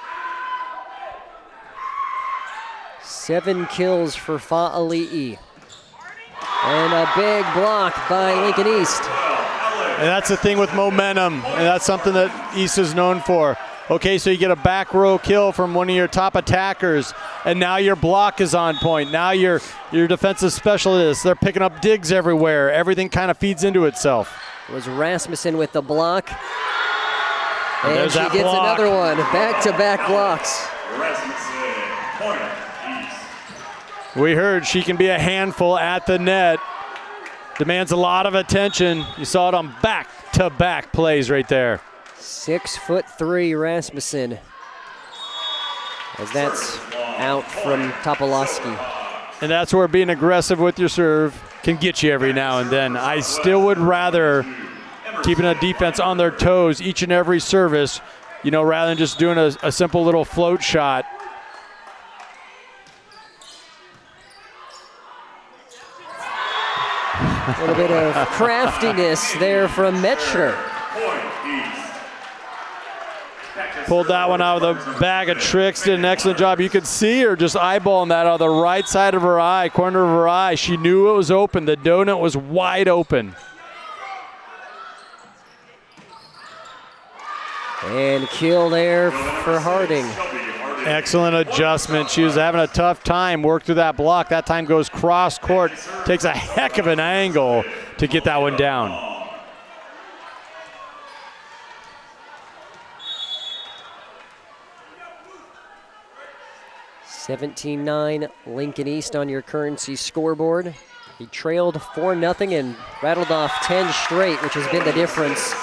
7 kills for Fa'ali'i. And a big block by Lincoln East. And that's the thing with momentum, and that's something that East is known for. Okay, so you get a back row kill from one of your top attackers, and now your block is on point. Now your defensive specialists, they're picking up digs everywhere. Everything kind of feeds into itself. It was Rasmussen with the block. And she that gets block. another one. Back-to-back blocks. Rasmussen, point East. We heard she can be a handful at the net. Demands a lot of attention. You saw it on back-to-back plays right there. 6'3" Rasmussen. As that's out from Topolowski. And that's where being aggressive with your serve can get you every now and then. I still would rather keeping a defense on their toes each and every service, rather than just doing a simple little float shot. A little bit of craftiness there from Metchner. Pulled that one out of the bag of tricks, did an excellent job. You could see her just eyeballing that out of the right side of her eye, corner of her eye. She knew it was open. The donut was wide open. And kill there for Harding. Excellent adjustment. She was having a tough time, worked through that block. That time goes cross court, takes a heck of an angle to get that one down. 17-9 Lincoln East on your Currency scoreboard. He trailed 4-0 and rattled off 10 straight, which has been the difference,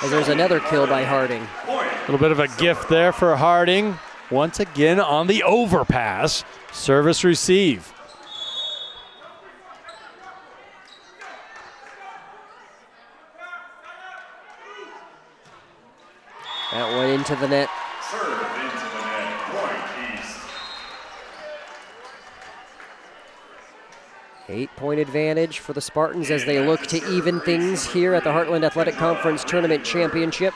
as there's another kill by Harding. A little bit of a gift there for Harding. Once again on the overpass. Service receive. That one into the net. Serve into the net, point East. 8-point advantage for the Spartans as they look to even things here at the Heartland Athletic Conference Tournament Championship.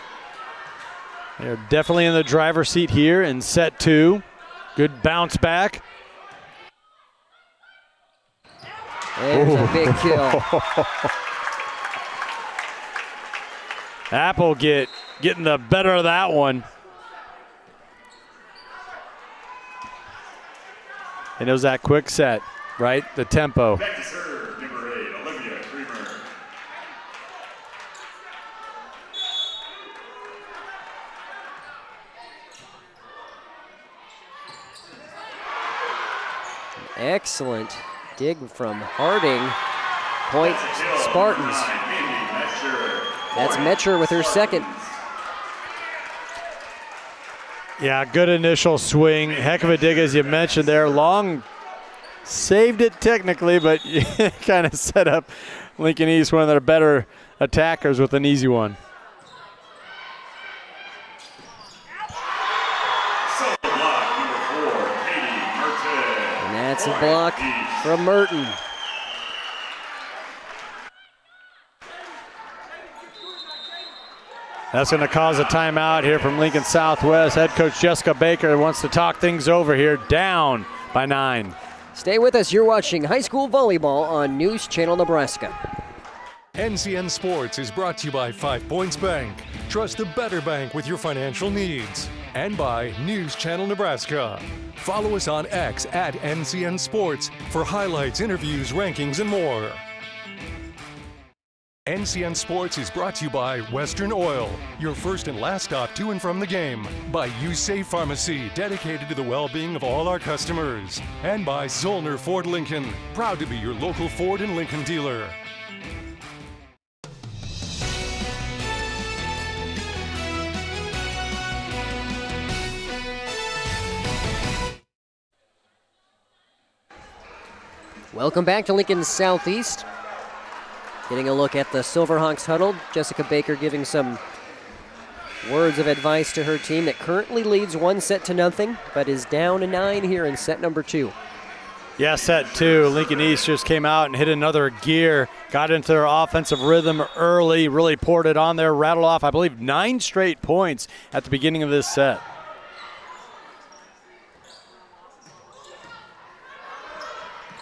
They're definitely in the driver's seat here in set 2. Good bounce back. There's a big kill. Apple getting the better of that one. And it was that quick set, right? The tempo. Back to serve, number 8, Olivia Creamer. Excellent dig from Harding. Point Spartans. That's Metcher with her second. Yeah, good initial swing. Heck of a dig, as you mentioned there. Long saved it technically, but kind of set up Lincoln East, one of their better attackers, with an easy one. And that's a block from Merton. That's going to cause a timeout here from Lincoln Southwest. Head coach Jessica Baker wants to talk things over here, down by 9. Stay with us. You're watching high school volleyball on News Channel Nebraska. NCN Sports is brought to you by 5 Points Bank. Trust the better bank with your financial needs. And by News Channel Nebraska. Follow us on X at NCN Sports for highlights, interviews, rankings, and more. NCN Sports is brought to you by Western Oil, your first and last stop to and from the game. By USafe Pharmacy, dedicated to the well-being of all our customers. And by Zollner Ford Lincoln, proud to be your local Ford and Lincoln dealer. Welcome back to Lincoln Southeast. Getting a look at the Silverhawks huddle. Jessica Baker giving some words of advice to her team that currently leads 1-0, but is down to 9 here in set number 2. Yeah, set 2. Lincoln East just came out and hit another gear, got into their offensive rhythm early, really poured it on there, rattled off, I believe, 9 straight points at the beginning of this set.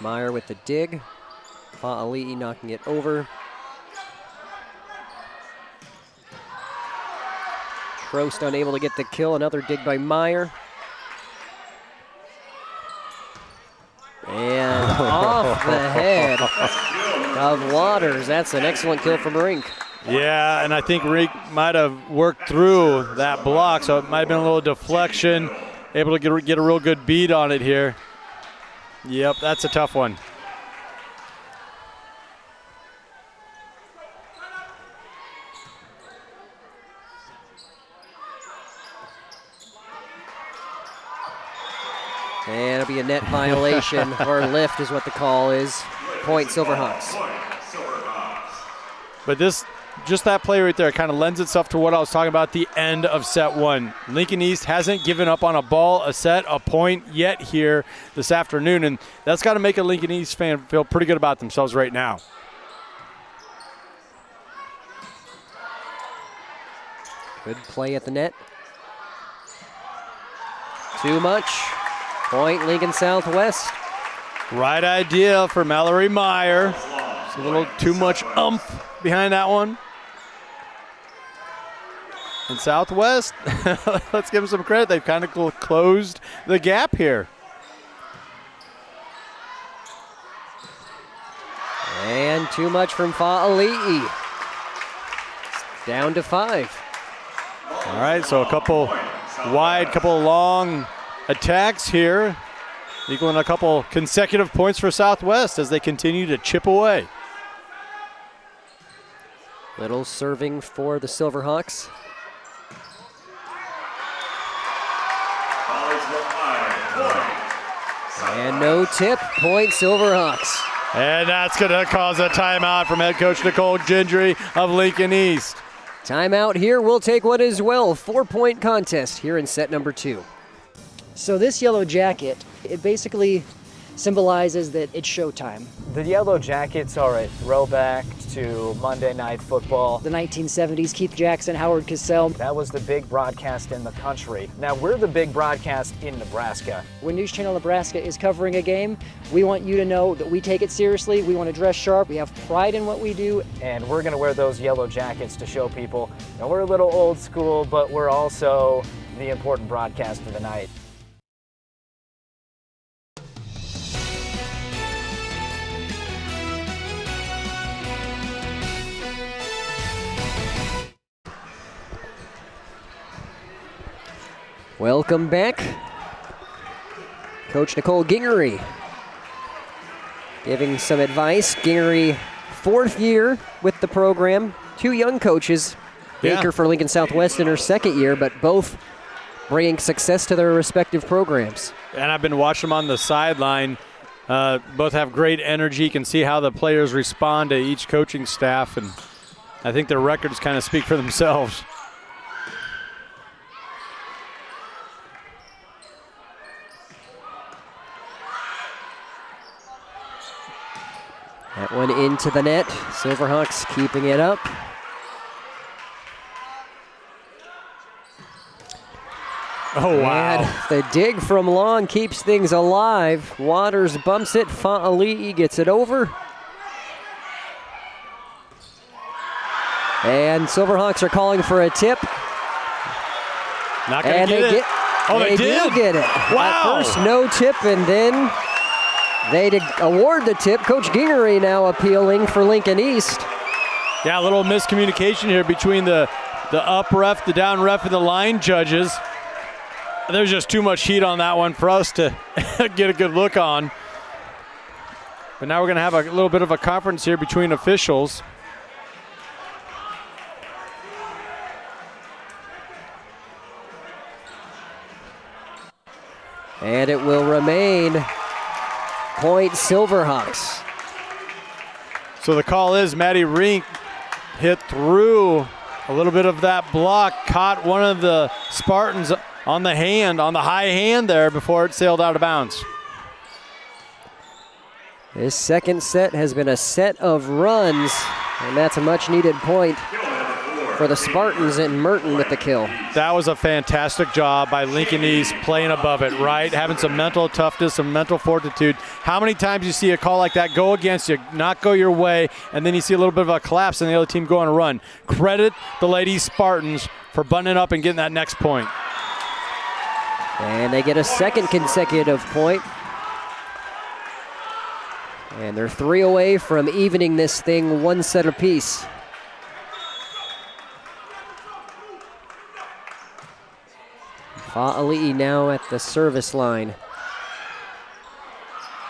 Meyer with the dig. Fa'ali'i knocking it over. Trost unable to get the kill. Another dig by Meyer. And off the head of Waters. That's an excellent kill from Rink. Yeah, and I think Rink might have worked through that block, so it might have been a little deflection. Able to get a real good beat on it here. Yep, that's a tough one. And it'll be a net violation, or lift is what the call is. Point Silverhawks. But just that play right there kind of lends itself to what I was talking about at the end of set one. Lincoln East hasn't given up on a ball, a set, a point yet here this afternoon, and that's got to make a Lincoln East fan feel pretty good about themselves right now. Good play at the net. Too much. Point Lincoln Southwest. Right idea for Mallory Meyer. It's a little too much umph behind that one. And Southwest, let's give them some credit. They've kind of closed the gap here. And too much from Fa'ali'i. Down to 5. All right, so a couple wide, couple long attacks here, equaling a couple consecutive points for Southwest as they continue to chip away. Little serving for the Silverhawks. And no tip, point Silverhawks. And that's going to cause a timeout from head coach Nicole Gendry of Lincoln East. Timeout here. We'll take what is, well, 4-point contest here in set number 2. So this yellow jacket, it basically symbolizes that it's showtime. The Yellow Jackets are a throwback to Monday Night Football. The 1970s, Keith Jackson, Howard Cosell. That was the big broadcast in the country. Now we're the big broadcast in Nebraska. When News Channel Nebraska is covering a game, we want you to know that we take it seriously. We want to dress sharp. We have pride in what we do. And we're going to wear those yellow jackets to show people, we're a little old school, but we're also the important broadcast of the night. Welcome back. Coach Nicole Gingery giving some advice. Gingery, 4th year with the program. 2 young coaches. Baker for Lincoln Southwest in her 2nd year, but both bringing success to their respective programs. And I've been watching them on the sideline. Both have great energy. You can see how the players respond to each coaching staff, and I think their records kind of speak for themselves. That one into the net. Silverhawks keeping it up. Oh, wow. And the dig from long keeps things alive. Waters bumps it. Fa'ali'i gets it over. And Silverhawks are calling for a tip. Not going to get it. They did. do get it. Wow. At first, no tip, and then they award the tip. Coach Gingery now appealing for Lincoln East. Yeah, a little miscommunication here between the up ref, the down ref, and the line judges. There's just too much heat on that one for us to get a good look on. But now we're going to have a little bit of a conference here between officials. And it will remain point Silverhawks. So the call is Maddie Rink hit through a little bit of that block, caught one of the Spartans on the hand, on the high hand there before it sailed out of bounds. This second set has been a set of runs, and that's a much-needed point for the Spartans, and Merton with the kill. That was a fantastic job by Lincoln East, playing above it, right? Having some mental toughness, some mental fortitude. How many times you see a call like that go against you, not go your way, and then you see a little bit of a collapse and the other team go on a run. Credit the Lady Spartans for buttoning up and getting that next point. And they get a second consecutive point. And they're 3 away from evening this thing 1 set apiece. Fa'ali'i now at the service line,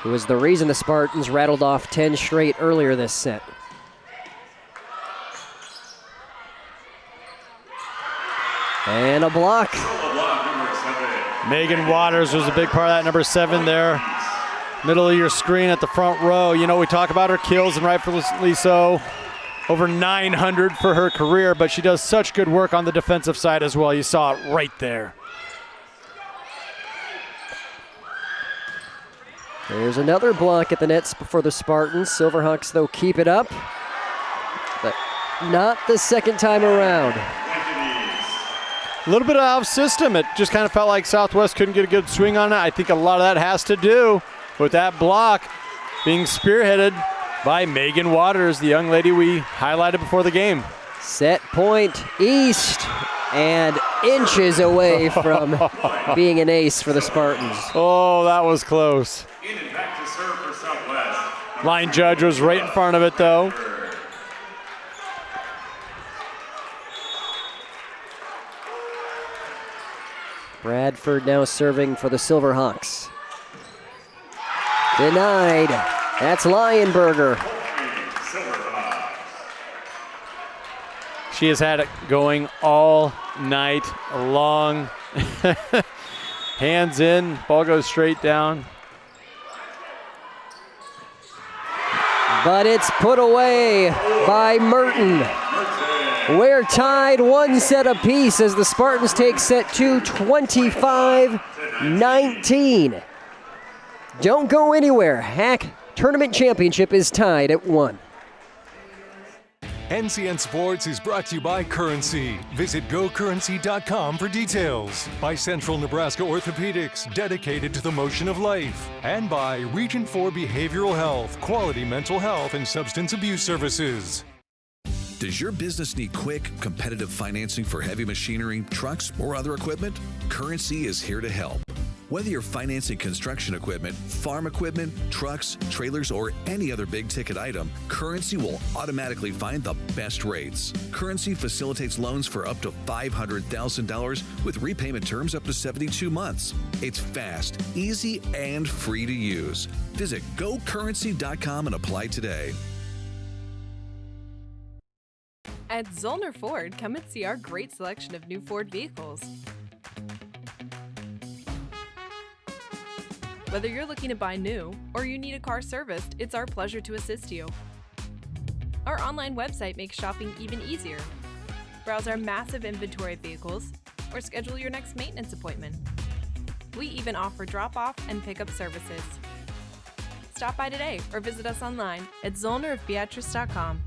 who was the reason the Spartans rattled off 10 straight earlier this set. And a block. Megan Waters was a big part of that, number 7 there. Middle of your screen at the front row. You know, we talk about her kills, and rightfully so. Over 900 for her career, but she does such good work on the defensive side as well. You saw it right there. There's another block at the nets for the Spartans. Silverhawks, though, keep it up, but not the second time around. A little bit out of system. It just kind of felt like Southwest couldn't get a good swing on it. I think a lot of that has to do with that block being spearheaded by Megan Waters, the young lady we highlighted before the game. Set point East, and inches away from being an ace for the Spartans. Oh, that was close. In and back to serve for Southwest. Line judge was right in front of it, though. Bradford now serving for the Silverhawks. Denied. That's Lionberger. She has had it going all night long. Hands in, ball goes straight down. But it's put away by Merton. We're tied 1 set apiece as the Spartans take set 2, 25-19. Don't go anywhere. HAC Tournament Championship is tied at 1. NCN Sports is brought to you by Currency. Visit GoCurrency.com for details. By Central Nebraska Orthopedics, dedicated to the motion of life. And by Region 4 Behavioral Health, quality mental health and substance abuse services. Does your business need quick, competitive financing for heavy machinery, trucks, or other equipment? Currency is here to help. Whether you're financing construction equipment, farm equipment, trucks, trailers, or any other big-ticket item, Currency will automatically find the best rates. Currency facilitates loans for up to $500,000 with repayment terms up to 72 months. It's fast, easy, and free to use. Visit GoCurrency.com and apply today. At Zollner Ford, come and see our great selection of new Ford vehicles. Whether you're looking to buy new or you need a car serviced, it's our pleasure to assist you. Our online website makes shopping even easier. Browse our massive inventory of vehicles or schedule your next maintenance appointment. We even offer drop-off and pickup services. Stop by today or visit us online at zollnerofbeatrice.com.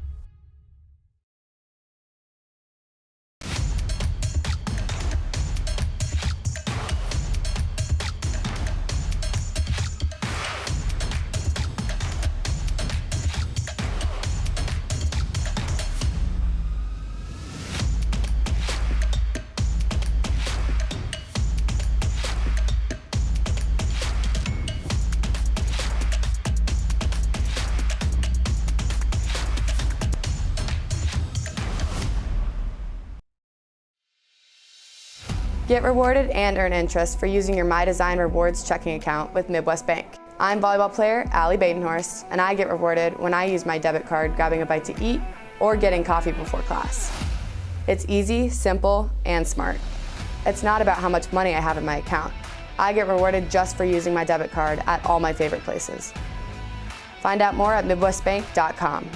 Get rewarded and earn interest for using your My Design Rewards checking account with Midwest Bank. I'm volleyball player Allie Badenhorst, and I get rewarded when I use my debit card grabbing a bite to eat or getting coffee before class. It's easy, simple, and smart. It's not about how much money I have in my account. I get rewarded just for using my debit card at all my favorite places. Find out more at MidwestBank.com.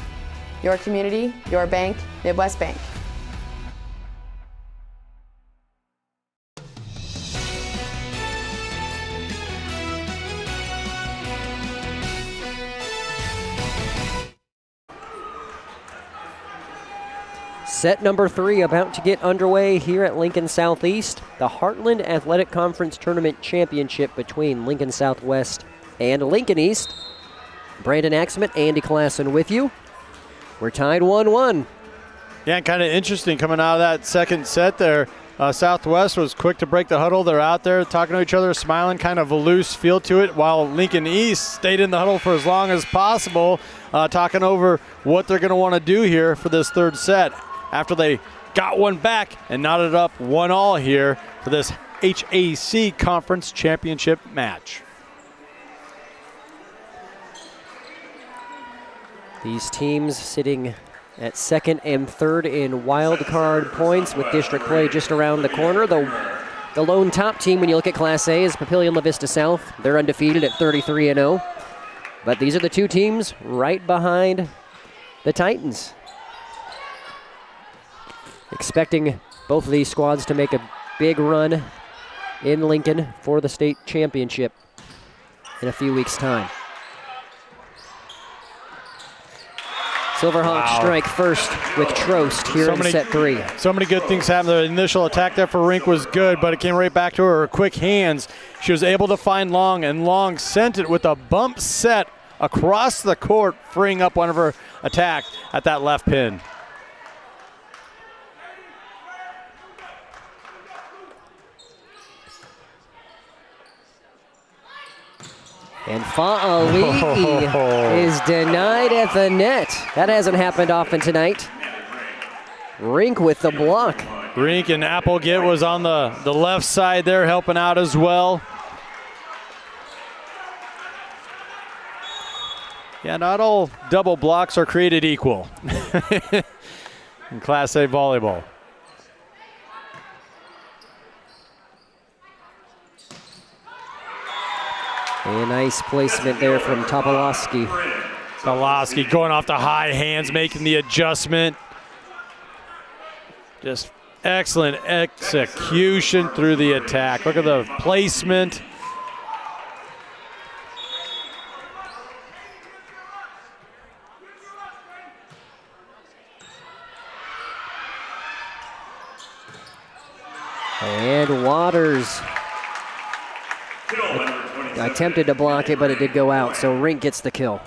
Your community, your bank, Midwest Bank. Set number 3 about to get underway here at Lincoln Southeast, the Heartland Athletic Conference Tournament Championship between Lincoln Southwest and Lincoln East. Brandon Axman, Andy Klassen with you. We're tied 1-1. Yeah, and kind of interesting coming out of that second set there. Southwest was quick to break the huddle. They're out there talking to each other, smiling, kind of a loose feel to it, while Lincoln East stayed in the huddle for as long as possible, talking over what they're going to want to do here for this third set after they got one back and knotted up 1-1 here for this HAC Conference Championship match. These teams sitting at second and third in wild card points with district play just around the corner. The lone top team when you look at Class A is Papillion La Vista South. They're undefeated at 33-0. But these are the two teams right behind the Titans. Expecting both of these squads to make a big run in Lincoln for the state championship in a few weeks' time. Silverhawks strike first with Trost here in set 3. So many good things happened. The initial attack there for Rink was good, but it came right back to her quick hands. She was able to find Long, and Long sent it with a bump set across the court, freeing up one of her attack at that left pin. And Fa'ali'i is denied at the net. That hasn't happened often tonight. Rink with the block. Rink and Applegate was on the left side there helping out as well. Yeah, not all double blocks are created equal in Class A volleyball. A nice placement there from Topolowski. Topolowski going off the high hands, making the adjustment. Just excellent execution through the attack. Look at the placement. And Waters attempted to block it, but it did go out, so Rink gets the kill.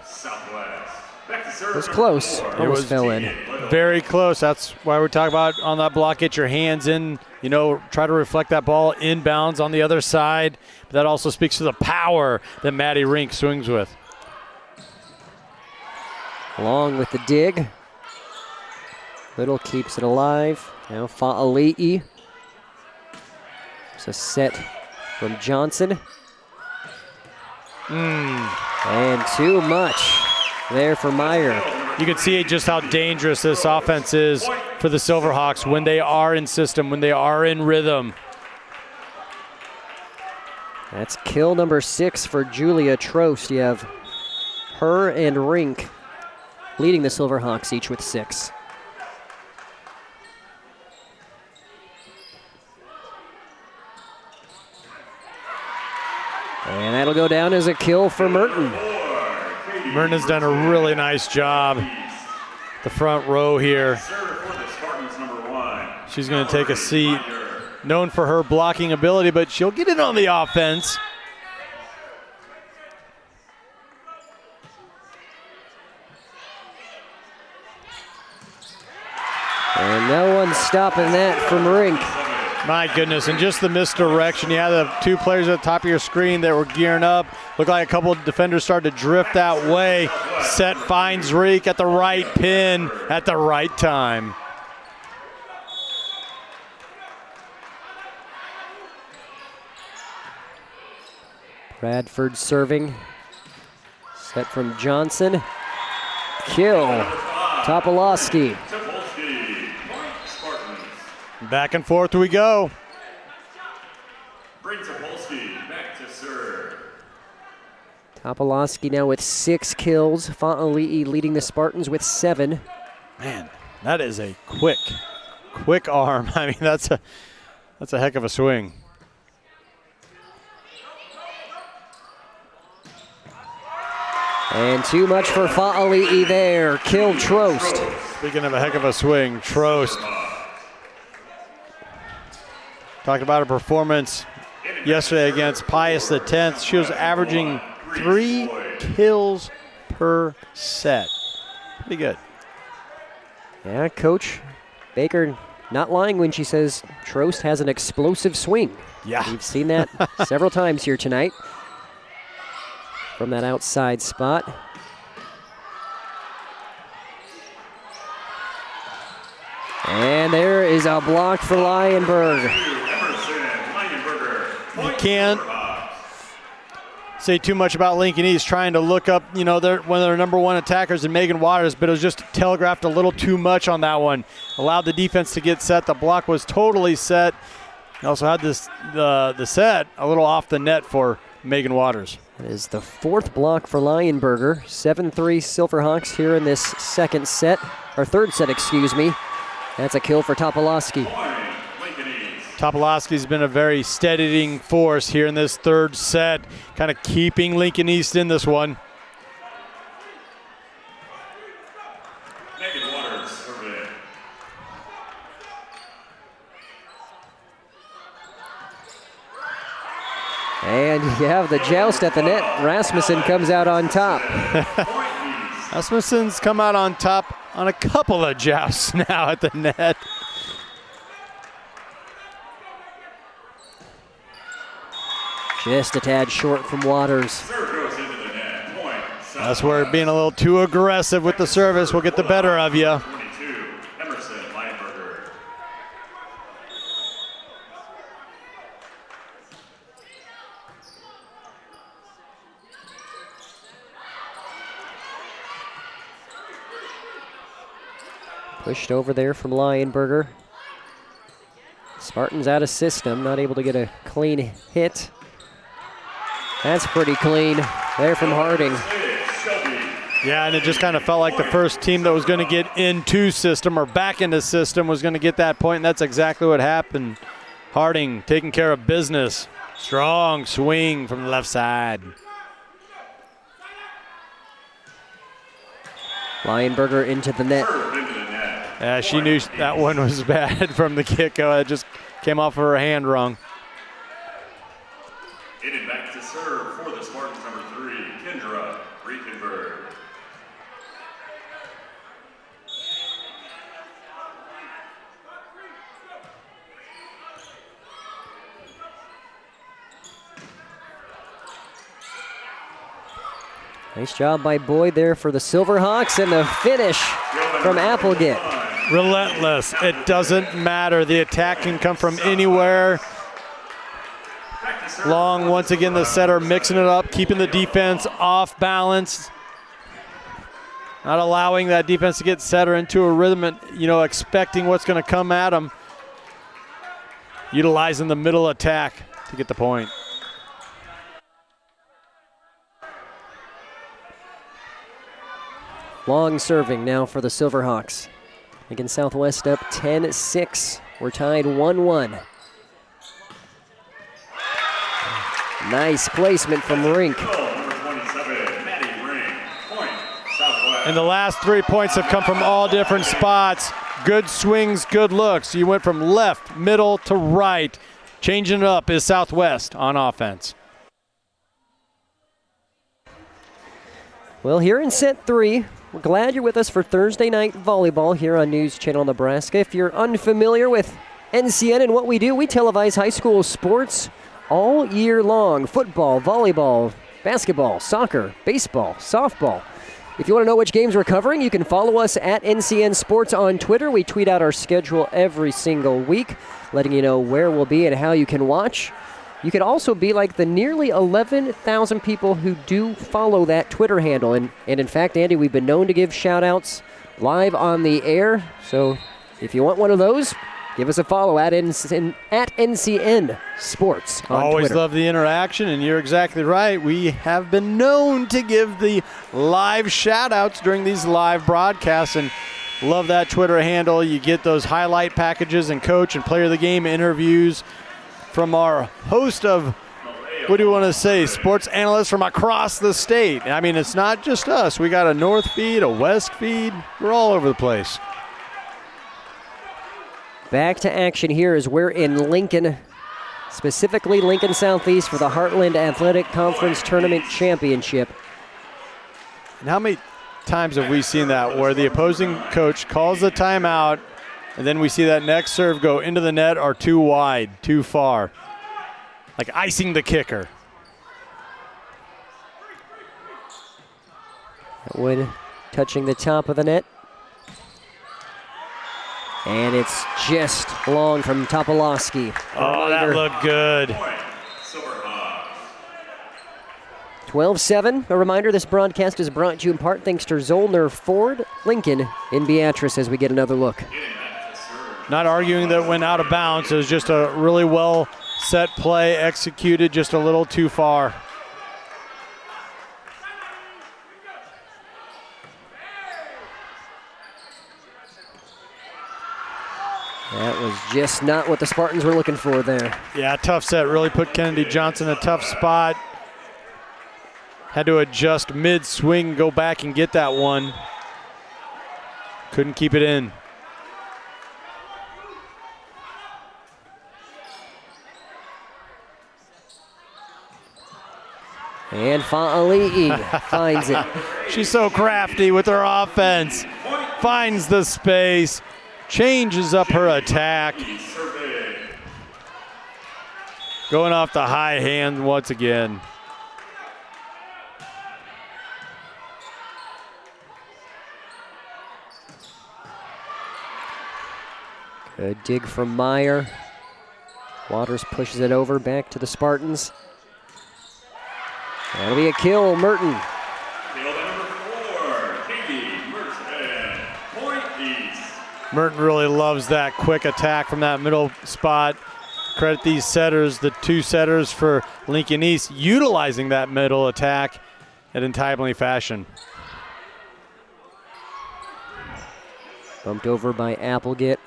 It was close. Almost fell in. Very close. That's why we're talking about on that block, get your hands in, try to reflect that ball inbounds on the other side. But that also speaks to the power that Maddie Rink swings with. Long with the dig. Little keeps it alive. Now Fa'ali'i. It's a set from Johnson. And too much there for Meyer. You can see just how dangerous this offense is for the Silverhawks when they are in system, when they are in rhythm. That's kill number 6 for Julia Trost. You have her and Rink leading the Silverhawks, each with 6. And that'll go down as a kill for Merton. Merton has done a really nice job. The front row here. She's going to take a seat. Known for her blocking ability, but she'll get in on the offense. And no one's stopping that from Rink. My goodness, and just the misdirection. You had the two players at the top of your screen that were gearing up. Looked like a couple of defenders started to drift that way. Set finds Rink at the right pin at the right time. Bradford serving. Set from Johnson. Kill. Topolowski. Back and forth we go. Bring Topolsky back to serve. Topolowski now with 6 kills. Fa'ali'i leading the Spartans with 7. Man, that is a quick arm. I mean, that's a heck of a swing. And too much for Fa'ali'i there. Killed Trost. Speaking of a heck of a swing, Trost. Talked about her performance yesterday against Pius X. She was averaging 3 kills per set. Pretty good. Yeah, Coach Baker not lying when she says Trost has an explosive swing. Yeah. We've seen that several times here tonight from that outside spot. And there is a block for Leyenberg. You can't say too much about Lincoln East trying to look up, one of their number one attackers in Megan Waters, but it was just telegraphed a little too much on that one. Allowed the defense to get set. The block was totally set. He also had the set a little off the net for Megan Waters. That is the 4th block for Leyenberger. 7-3 Silverhawks here in this third set, excuse me. That's a kill for Topolowski. Topolowski's been a very steadying force here in this third set, kind of keeping Lincoln East in this one. Megan Waters serving. And you have the joust at the net. Rasmussen comes out on top. Rasmussen's come out on top on a couple of jousts now at the net. Just a tad short from Waters. That's where being a little too aggressive with the service will get the better of you. Pushed over there from Leyenberger. Spartans out of system, not able to get a clean hit. That's pretty clean there from Harding. Yeah, and it just kind of felt like the first team that was going to get into system or back into system was going to get that point, and that's exactly what happened. Harding taking care of business. Strong swing from the left side. Leyenberger into the net. Yeah, she knew that one was bad from the kick-go. It just came off of her hand wrong. Hitting back to serve for the Spartans, number 3, Kendra Riekenberg. Nice job by Boyd there for the Silverhawks, and the finish from Applegate. Relentless. It doesn't matter. The attack can come from anywhere. Long, once again, the setter mixing it up, keeping the defense off balance. Not allowing that defense to get setter into a rhythm and, expecting what's going to come at them. Utilizing the middle attack to get the point. Long serving now for the Silverhawks. Lincoln Southwest up 10-6. We're tied 1-1. Nice placement from Rink. And the last 3 points have come from all different spots. Good swings, good looks. You went from left, middle to right. Changing it up is Southwest on offense. Well, here in set 3, we're glad you're with us for Thursday night volleyball here on News Channel Nebraska. If you're unfamiliar with NCN and what we do, we televise high school sports all year long. Football, volleyball, basketball, soccer, baseball, softball. If you want to know which games we're covering, you can follow us at NCN Sports on Twitter. We tweet out our schedule every single week, letting you know where we'll be and how you can watch. You could also be like the nearly 11,000 people who do follow that Twitter handle. And in fact, Andy, we've been known to give shout-outs live on the air. So if you want one of those, give us a follow at NCN Sports on Always Twitter. love the interaction, and you're exactly right. We have been known to give the live shout-outs during these live broadcasts, and love that Twitter handle. You get those highlight packages and coach and player of the game interviews from our host of what do you want to say, sports analysts from across the state. I mean, it's not just us. We got a north feed, a west feed. We're all over the place. Back to action here as we're in Lincoln, specifically Lincoln Southeast for the Heartland Athletic Conference Tournament Championship. And how many times have we seen that where the opposing coach calls the timeout and then we see that next serve go into the net or too wide, too far, like icing the kicker? That one touching the top of the net. And it's just long from Topolowski. Oh, that looked good. 12-7. A reminder, this broadcast is brought to you in part thanks to Zollner Ford, Lincoln in Beatrice as we get another look. Not arguing that it went out of bounds. It was just a really well set play, executed just a little too far. That was just not what the Spartans were looking for there. Yeah, tough set. Really put Kennedy Johnson in a tough spot. Had to adjust mid-swing, go back and get that one. Couldn't keep it in. And Fa'ali'i finds it. She's so crafty with her offense. Finds the space. Changes up her attack. Going off the high hand once again. Good dig from Meyer. Waters pushes it over back to the Spartans. That'll be a kill, Merton. Merton really loves that quick attack from that middle spot. Credit these setters, the two setters for Lincoln East, utilizing that middle attack in timely fashion. Bumped over by Applegate.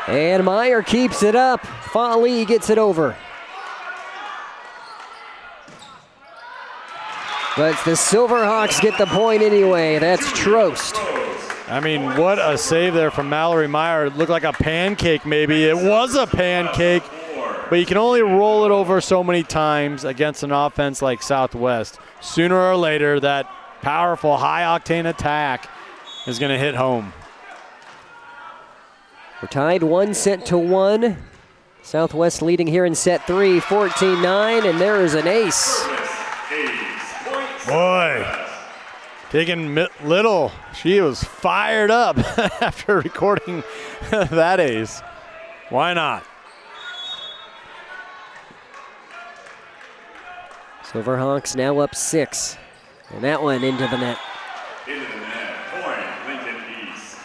And Meyer keeps it up. Fa'ali'i gets it over. But the Silverhawks get the point anyway. That's Trost. I mean, what a save there from Mallory Meyer. It looked like a pancake maybe. It was a pancake, but you can only roll it over so many times against an offense like Southwest. Sooner or later, that powerful, high-octane attack is going to hit home. We're tied 1-1. Southwest leading here in set 3, 14-9, and there is an ace. Boy, taking Little, she was fired up after recording that ace. Why not? Silverhawks now up 6, and that one into the net. Into the net, point, Lincoln East.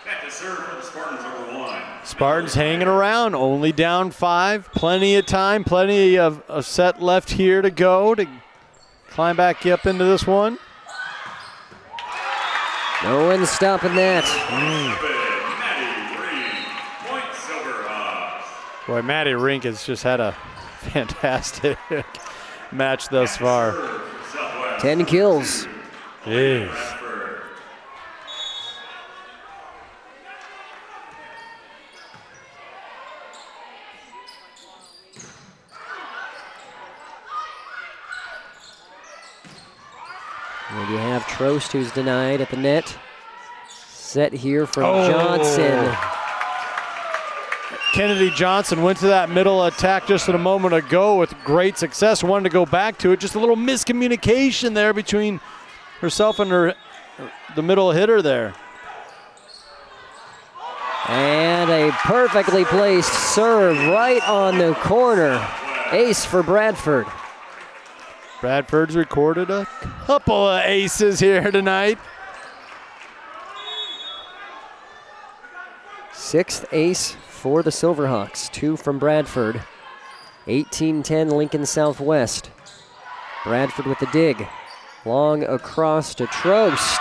Back to serve for the Spartans over 1. Spartans hanging around, only down 5. Plenty of time, plenty of a set left here to go to climb back up into this one. No one's stopping that. Boy, Maddie Rink has just had a fantastic match thus far. 10 kills. Jeez. And you have Trost, who's denied at the net. Set here from Johnson. Kennedy Johnson went to that middle attack just a moment ago with great success. Wanted to go back to it. Just a little miscommunication there between herself and the middle hitter there. And a perfectly placed serve right on the corner. Ace for Bradford. Bradford's recorded a couple of aces here tonight. 6th ace for the Silverhawks. 2 from Bradford. 18-10 Lincoln Southwest. Bradford with the dig. Long across to Trost.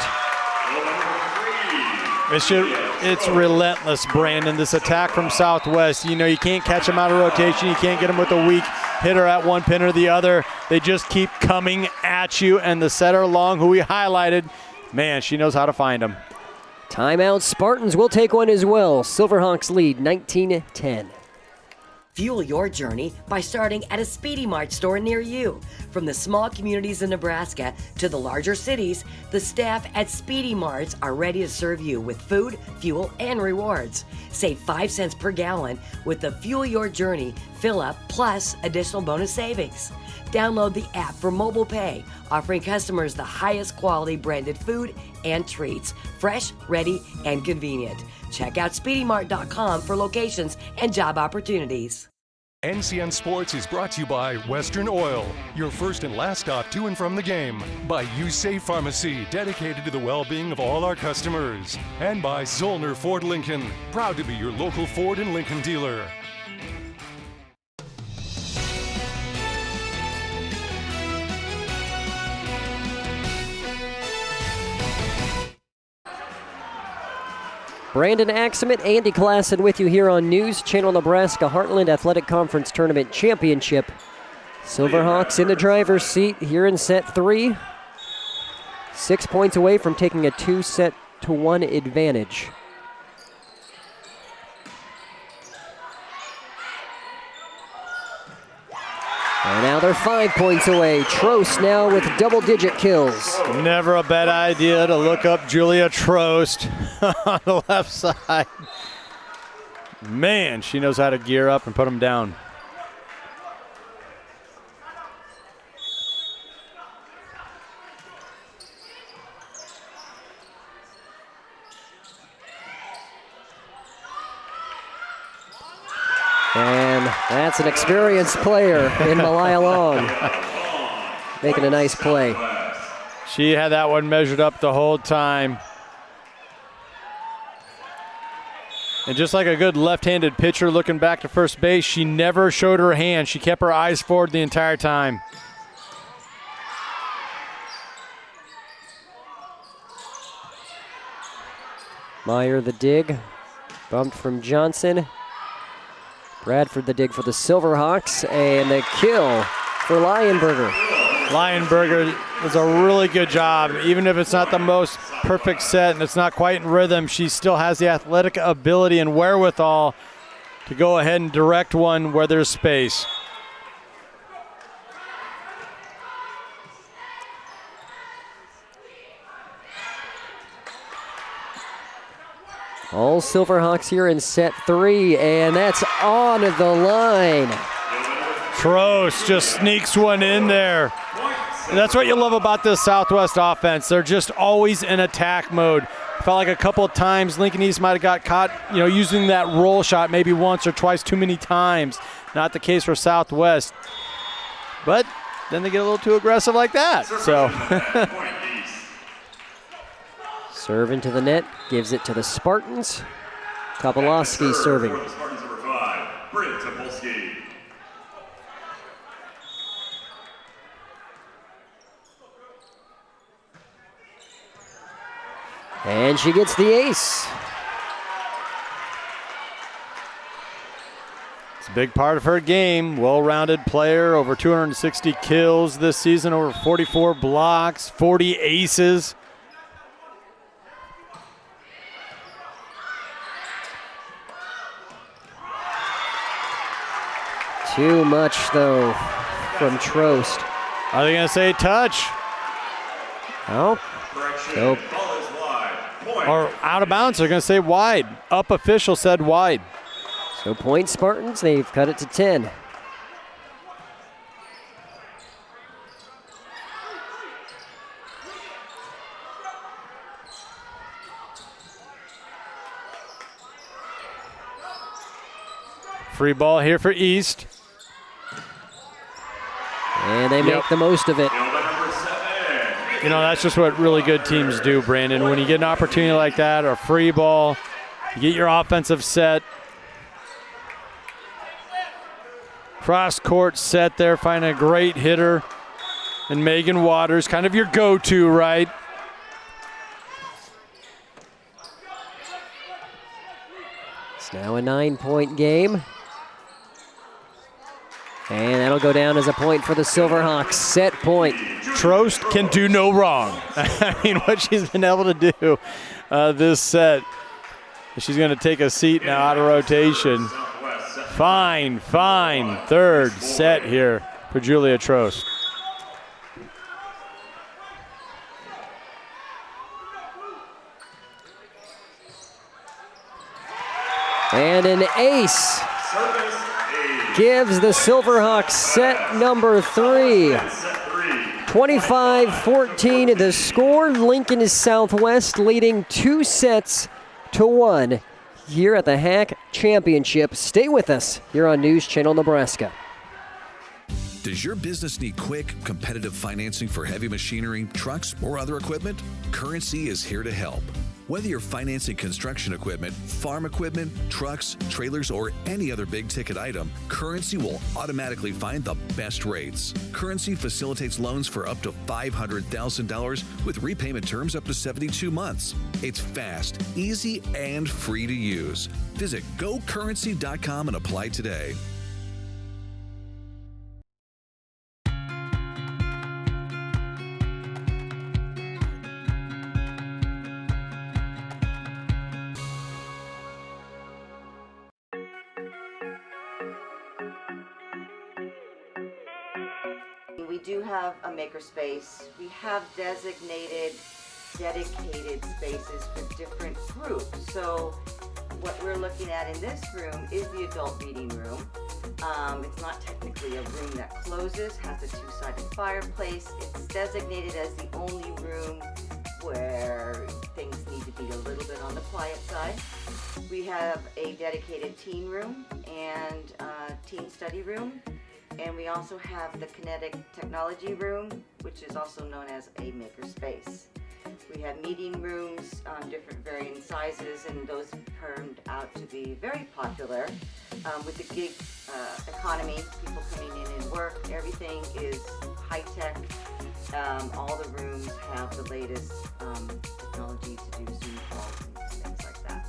It's relentless, Brandon, this attack from Southwest. You know, you can't catch them out of rotation. You can't get them with a weak hitter at one pin or the other. They just keep coming at you. And the setter, Long, who we highlighted, man, she knows how to find them. Timeout. Spartans will take one as well. Silverhawks lead 19-10. Fuel your journey by starting at a Speedy Mart store near you. From the small communities in Nebraska to the larger cities, the staff at Speedy Marts are ready to serve you with food, fuel, and rewards. Save 5 cents per gallon with the Fuel Your Journey fill-up plus additional bonus savings. Download the app for mobile pay, offering customers the highest quality branded food and treats, fresh, ready, and convenient. Check out SpeedyMart.com for locations and job opportunities. NCN Sports is brought to you by Western Oil, your first and last stop to and from the game. By USafe Pharmacy, dedicated to the well-being of all our customers. And by Zollner Ford Lincoln, proud to be your local Ford and Lincoln dealer. Brandon Axemet, Andy Klassen with you here on News Channel Nebraska Heartland Athletic Conference Tournament Championship. Silverhawks in the driver's seat here in set 3. 6 points away from taking a 2-1 advantage. And now they're 5 points away. Trost now with double-digit kills. Never a bad idea to look up Julia Trost on the left side. Man, she knows how to gear up and put them down. And that's an experienced player in Malaya Long, making a nice play. She had that one measured up the whole time. And just like a good left-handed pitcher looking back to first base, she never showed her hand. She kept her eyes forward the entire time. Meyer the dig, bumped from Johnson. Bradford the dig for the Silverhawks, and the kill for Lionberger. Lionberger does a really good job. Even if it's not the most perfect set and it's not quite in rhythm, she still has the athletic ability and wherewithal to go ahead and direct one where there's space. All Silverhawks here in set 3, and that's on the line. Trost just sneaks one in there. And that's what you love about this Southwest offense. They're just always in attack mode. Felt like a couple of times Lincoln East might have got caught, using that roll shot maybe once or twice too many times. Not the case for Southwest. But then they get a little too aggressive like that. So serve into the net, gives it to the Spartans. Kopolowski serving. Spartans number 5, Britt Topolsky. And she gets the ace. It's a big part of her game. Well-rounded player, over 260 kills this season, over 44 blocks, 40 aces. Too much, though, from Trost. Are they going to say touch? Oh, nope. Or out of bounds, they're going to say wide. Up official said wide. So point Spartans, they've cut it to 10. Free ball here for East. And they make the most of it. That's just what really good teams do, Brandon. When you get an opportunity like that, or a free ball, you get your offensive set. Cross court set there, finding a great hitter. And Megan Waters, kind of your go-to, right? It's now a 9-point game. And that'll go down as a point for the Silverhawks. Set point. Trost can do no wrong. I mean, what she's been able to do this set. She's going to take a seat now out of rotation. Fine third set here for Julia Trost. And an ace gives the Silverhawks set number 3. 25-14 the score. Lincoln Southwest leading 2-1 here at the HAC Championship. Stay with us here on News Channel Nebraska. Does your business need quick, competitive financing for heavy machinery, trucks, or other equipment? Currency is here to help. Whether you're financing construction equipment, farm equipment, trucks, trailers, or any other big-ticket item, Currency will automatically find the best rates. Currency facilitates loans for up to $500,000 with repayment terms up to 72 months. It's fast, easy, and free to use. Visit gocurrency.com and apply today. We do have a makerspace. We have dedicated spaces for different groups. So what we're looking at in this room is the adult reading room. It's not technically a room that closes, has a two-sided fireplace. It's designated as the only room where things need to be a little bit on the quiet side. We have a dedicated teen room and teen study room. And we also have the kinetic technology room, which is also known as a makerspace. We have meeting rooms, different varying sizes, and those turned out to be very popular. With the gig economy, people coming in and work, everything is high-tech. All the rooms have the latest technology to do Zoom calls and things like that.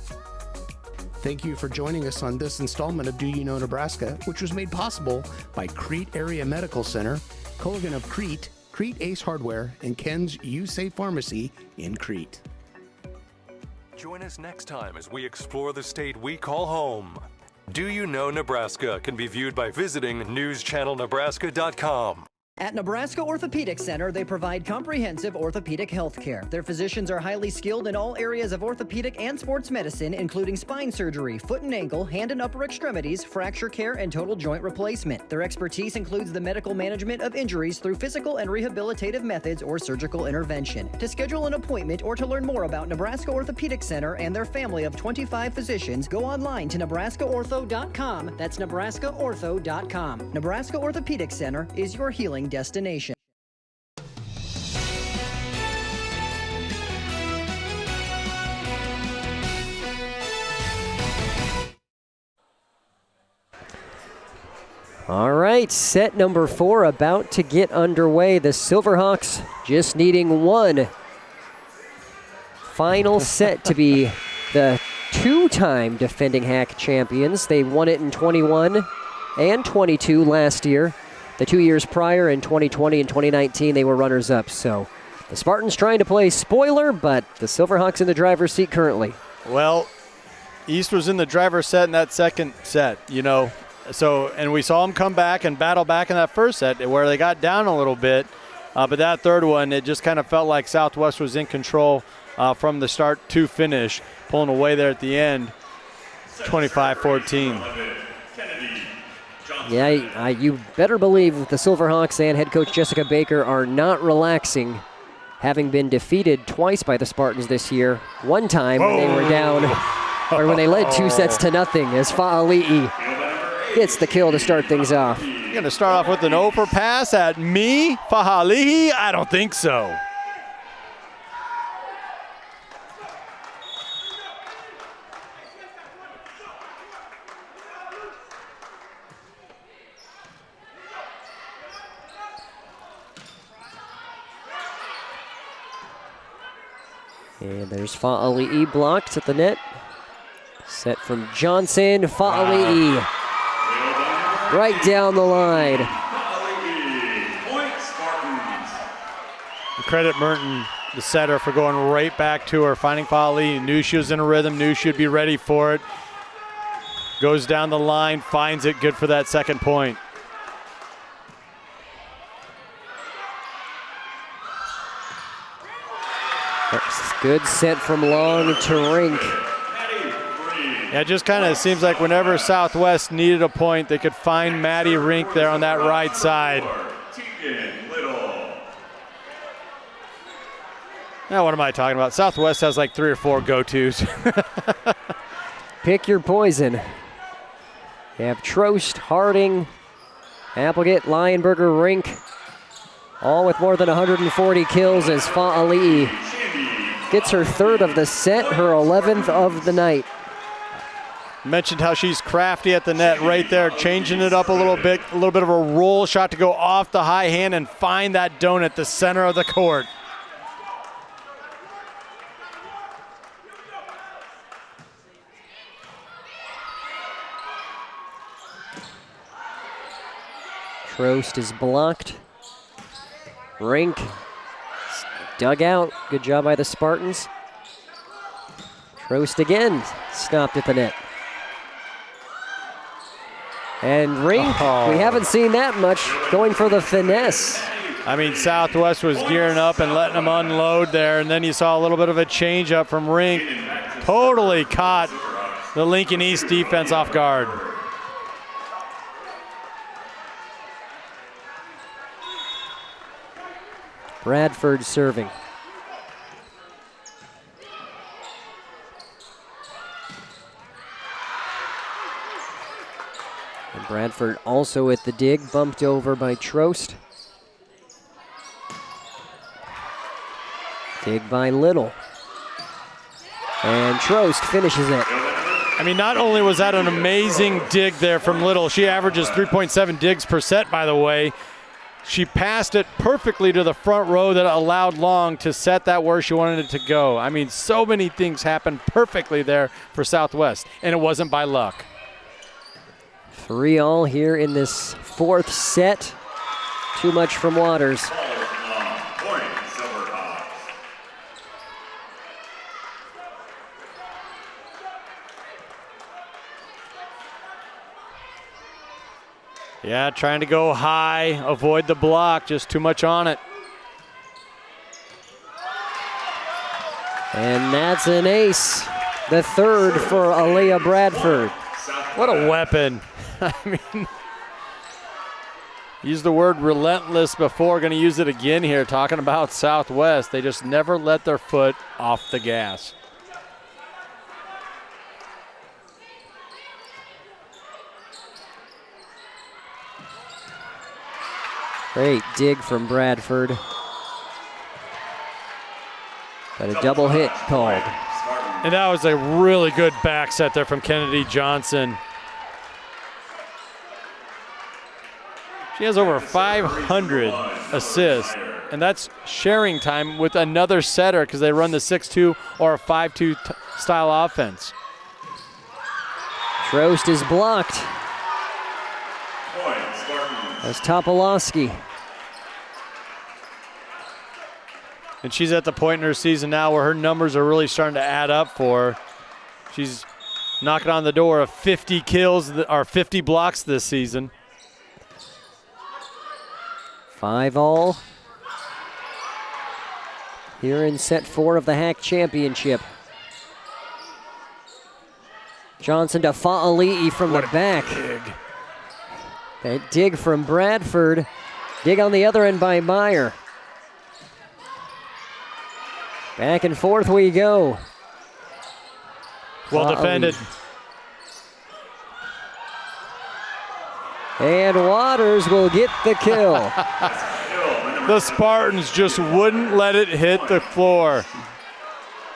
Thank you for joining us on this installment of Do You Know Nebraska, which was made possible by Crete Area Medical Center, Culligan of Crete, Crete Ace Hardware, and Ken's U-Safe Pharmacy in Crete. Join us next time as we explore the state we call home. Do You Know Nebraska can be viewed by visiting newschannelnebraska.com. At Nebraska Orthopedic Center, they provide comprehensive orthopedic health care. Their physicians are highly skilled in all areas of orthopedic and sports medicine, including spine surgery, foot and ankle, hand and upper extremities, fracture care, and total joint replacement. Their expertise includes the medical management of injuries through physical and rehabilitative methods or surgical intervention. To schedule an appointment or to learn more about Nebraska Orthopedic Center and their family of 25 physicians, go online to nebraskaortho.com. That's nebraskaortho.com. Nebraska Orthopedic Center is your healing destination. All right, set number 4 about to get underway. The Silverhawks just needing one final set to be the two-time defending HAC champions. They won it in 21 and 22 last year. The 2 years prior, in 2020 and 2019, they were runners-up. So the Spartans trying to play spoiler, but the Silverhawks in the driver's seat currently. Well, East was in the driver's set in that second set, you know. So, and we saw them come back and battle back in that first set where they got down a little bit. But that third one, it just kind of felt like Southwest was in control from the start to finish, pulling away there at the end, 25-14. Yeah, you better believe the Silverhawks and head coach Jessica Baker are not relaxing, having been defeated twice by the Spartans this year. One time when they were down, or when they led 2-0 as Fa'ali'i gets the kill to start things off. You're going to start off with an overpass at me, Fa'ali'i? I don't think so. And there's Fa'ali'i blocked at the net. Set from Johnson, Fa'ali'i. Right down the line. Point Spartans. Credit Merton, the setter, for going right back to her, finding Fa'ali'i. Knew she was in a rhythm, knew she'd be ready for it. Goes down the line, finds it, good for that second point. Good set from Long to Rink. Yeah, it just kind of seems like whenever Southwest needed a point, they could find Maddie Rink there on that right side. Now, what am I talking about? Southwest has like 3 or 4 go-tos. Pick your poison. You have Trost, Harding, Applegate, Lionberger, Rink, all with more than 140 kills as Fa'ali'i gets her 3rd of the set, her 11th of the night. Mentioned how she's crafty at the net right there, changing it up a little bit of a roll shot to go off the high hand and find that donut, the center of the court. Trost is blocked. Rink dug out. Good job by the Spartans. Trost again, stopped at the net. And Rink, we haven't seen that much, going for the finesse. I mean, Southwest was gearing up and letting them unload there, and then you saw a little bit of a change up from Rink. Totally caught the Lincoln East defense off guard. Bradford serving. And Bradford also at the dig, bumped over by Trost. Dig by Little. And Trost finishes it. I mean, not only was that an amazing dig there from Little, she averages 3.7 digs per set, by the way. She passed it perfectly to the front row that allowed Long to set that where she wanted it to go. I mean, so many things happened perfectly there for Southwest, and it wasn't by luck. 3-all here in this 4th set. Too much from Waters. Yeah, trying to go high, avoid the block, just too much on it. And that's an ace, the 3rd for Aaliyah Bradford. What a weapon. I mean, used the word relentless before, going to use it again here, talking about Southwest. They just never let their foot off the gas. Great dig from Bradford. Got a double hit called. And that was a really good back set there from Kennedy Johnson. She has over 500 assists, and that's sharing time with another setter because they run the 6-2 or a 5-2 style offense. Trost is blocked. That's Topolowski. And she's at the point in her season now where her numbers are really starting to add up for her. She's knocking on the door of 50 kills or 50 blocks this season. 5-all here in set 4 of the HAC Championship. Johnson to Fa'ali'i from the back. That dig from Bradford. Dig on the other end by Meyer. Back and forth we go. Well defended. And Waters will get the kill. The Spartans just wouldn't let it hit the floor.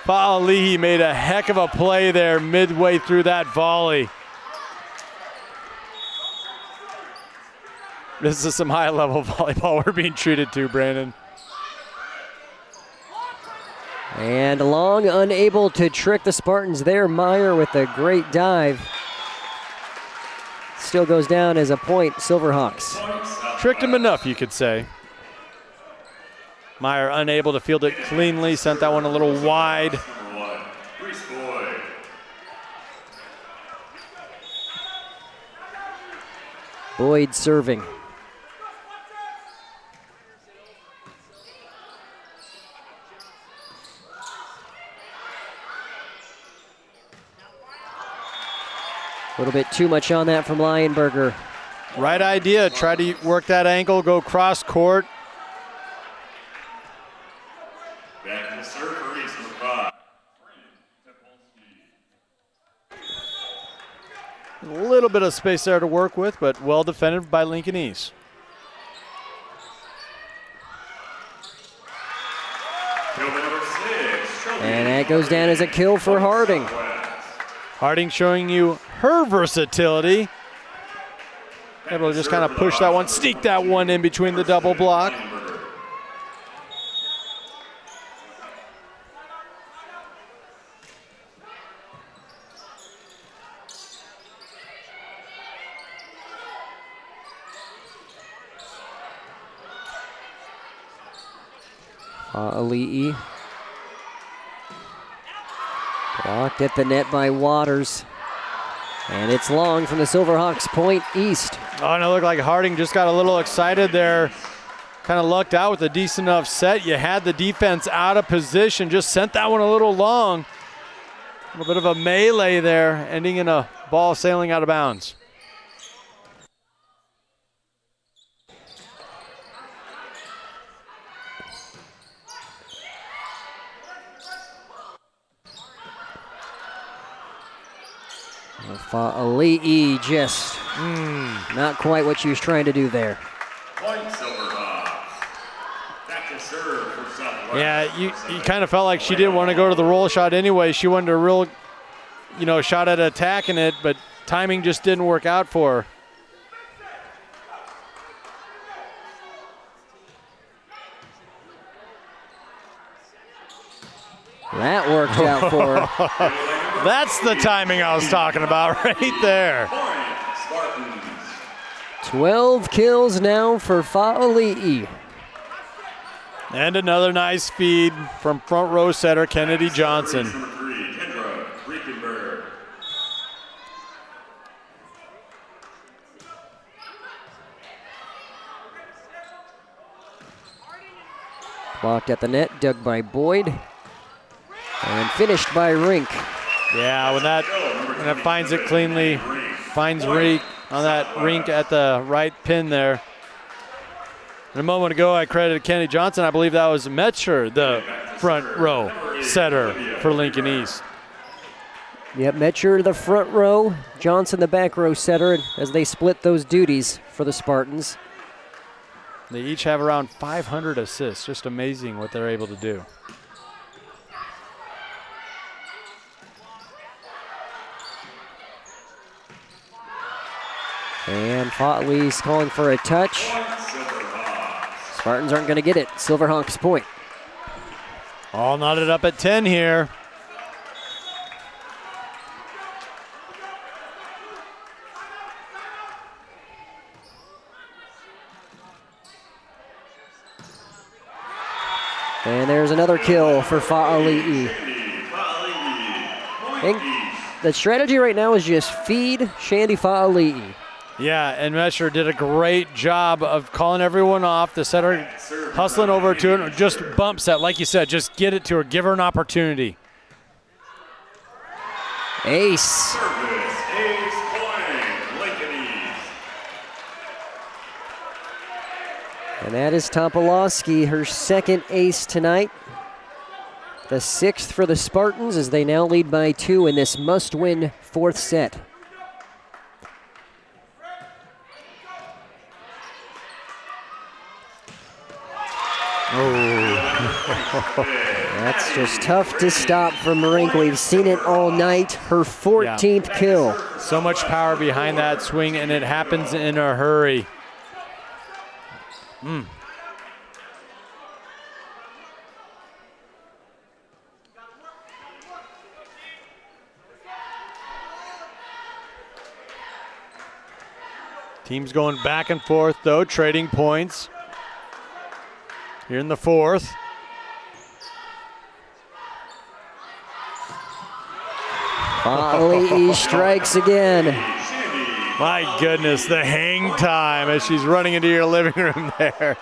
Fa'ali'i made a heck of a play there midway through that volley. This is some high-level volleyball we're being treated to, Brandon. And Long unable to trick the Spartans there. Meyer with a great dive. Still goes down as a point, Silverhawks. Tricked him enough, you could say. Meyer unable to field it cleanly, sent that one a little wide. Boyd serving. A little bit too much on that from Lionberger. Right idea. Try to work that ankle, go cross court. Back to serve for East with 5. A little bit of space there to work with, but well defended by Lincoln East. And that goes down as a kill for Harding. Harding showing you her versatility. Able to just kind of push that one, sneak that one in between the double block. Ali'i. Blocked at the net by Waters. And it's Long from the Silverhawks point east. Oh, and it looked like Harding just got a little excited there. Kind of lucked out with a decent enough set. You had the defense out of position, just sent that one a little long. A little bit of a melee there, ending in a ball sailing out of bounds. Ali'i just not quite what she was trying to do there. Point Silverhawks. Back to serve for Southwest. Yeah, you kind of felt like she didn't want to go to the roll shot anyway. She wanted a real, shot at attacking it, but timing just didn't work out for her. That worked out for her. That's the timing I was talking about right there. 12 kills now for Fa'ali'i. And another nice feed from front row setter Kennedy Johnson. Blocked at the net, dug by Boyd. And finished by Rink. Yeah, when that finds it cleanly, finds Rink on that Rink at the right pin there. And a moment ago, I credited Kenny Johnson. I believe that was Metcher, the front row setter for Lincoln East. Yep, Metcher the front row, Johnson the back row setter, as they split those duties for the Spartans. They each have around 500 assists. Just amazing what they're able to do. And Fa'ali'i's calling for a touch. Spartans aren't going to get it. Silverhawks point. All knotted up at 10 here. And there's another kill for Fa'ali'i. The strategy right now is just feed Shandy Fa'ali'i. Yeah, and Mesher did a great job of calling everyone off. The setter hustling over to it, just bump set, like you said, just get it to her, give her an opportunity. Ace. Service, ace point, Lincoln East. And that is Topolowski, her second ace tonight. The sixth for the Spartans as they now lead by 2 in this must-win fourth set. That's just tough to stop from Rink. We've seen it all night. Her 14th kill. So much power behind that swing, and it happens in a hurry. Teams going back and forth, though, trading points here in the fourth. Volley strikes again. My goodness, the hang time as she's running into your living room there.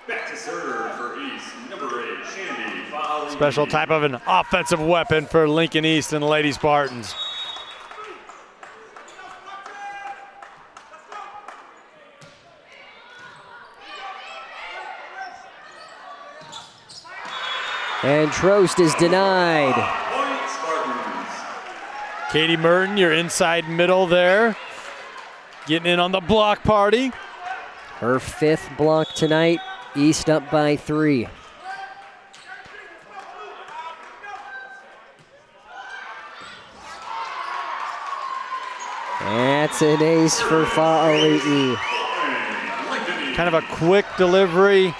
Back to serve for East, number 8, Shandy Volley. Special type of an offensive weapon for Lincoln East and the Lady Spartans. And Trost is denied. Point Spartans. Katie Merton, your inside middle there. Getting in on the block party. Her 5th block tonight. East up by 3. That's an ace for Fa'ali'i. Kind of a quick delivery.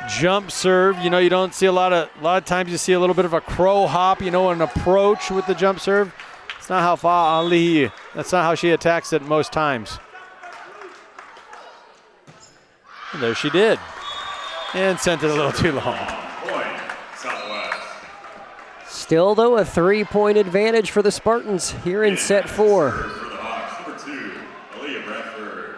Jump serve, you know, you don't see a lot of times you see a little bit of a crow hop, you know, an approach with the jump serve. It's not how Fa'ali'i, that's not how she attacks it most times. And there she did. And sent it a little too long. Point Southwest. Still, though, a 3-point advantage for the Spartans here in set 4. For the Hawks, number 2, Aaliyah Bradford.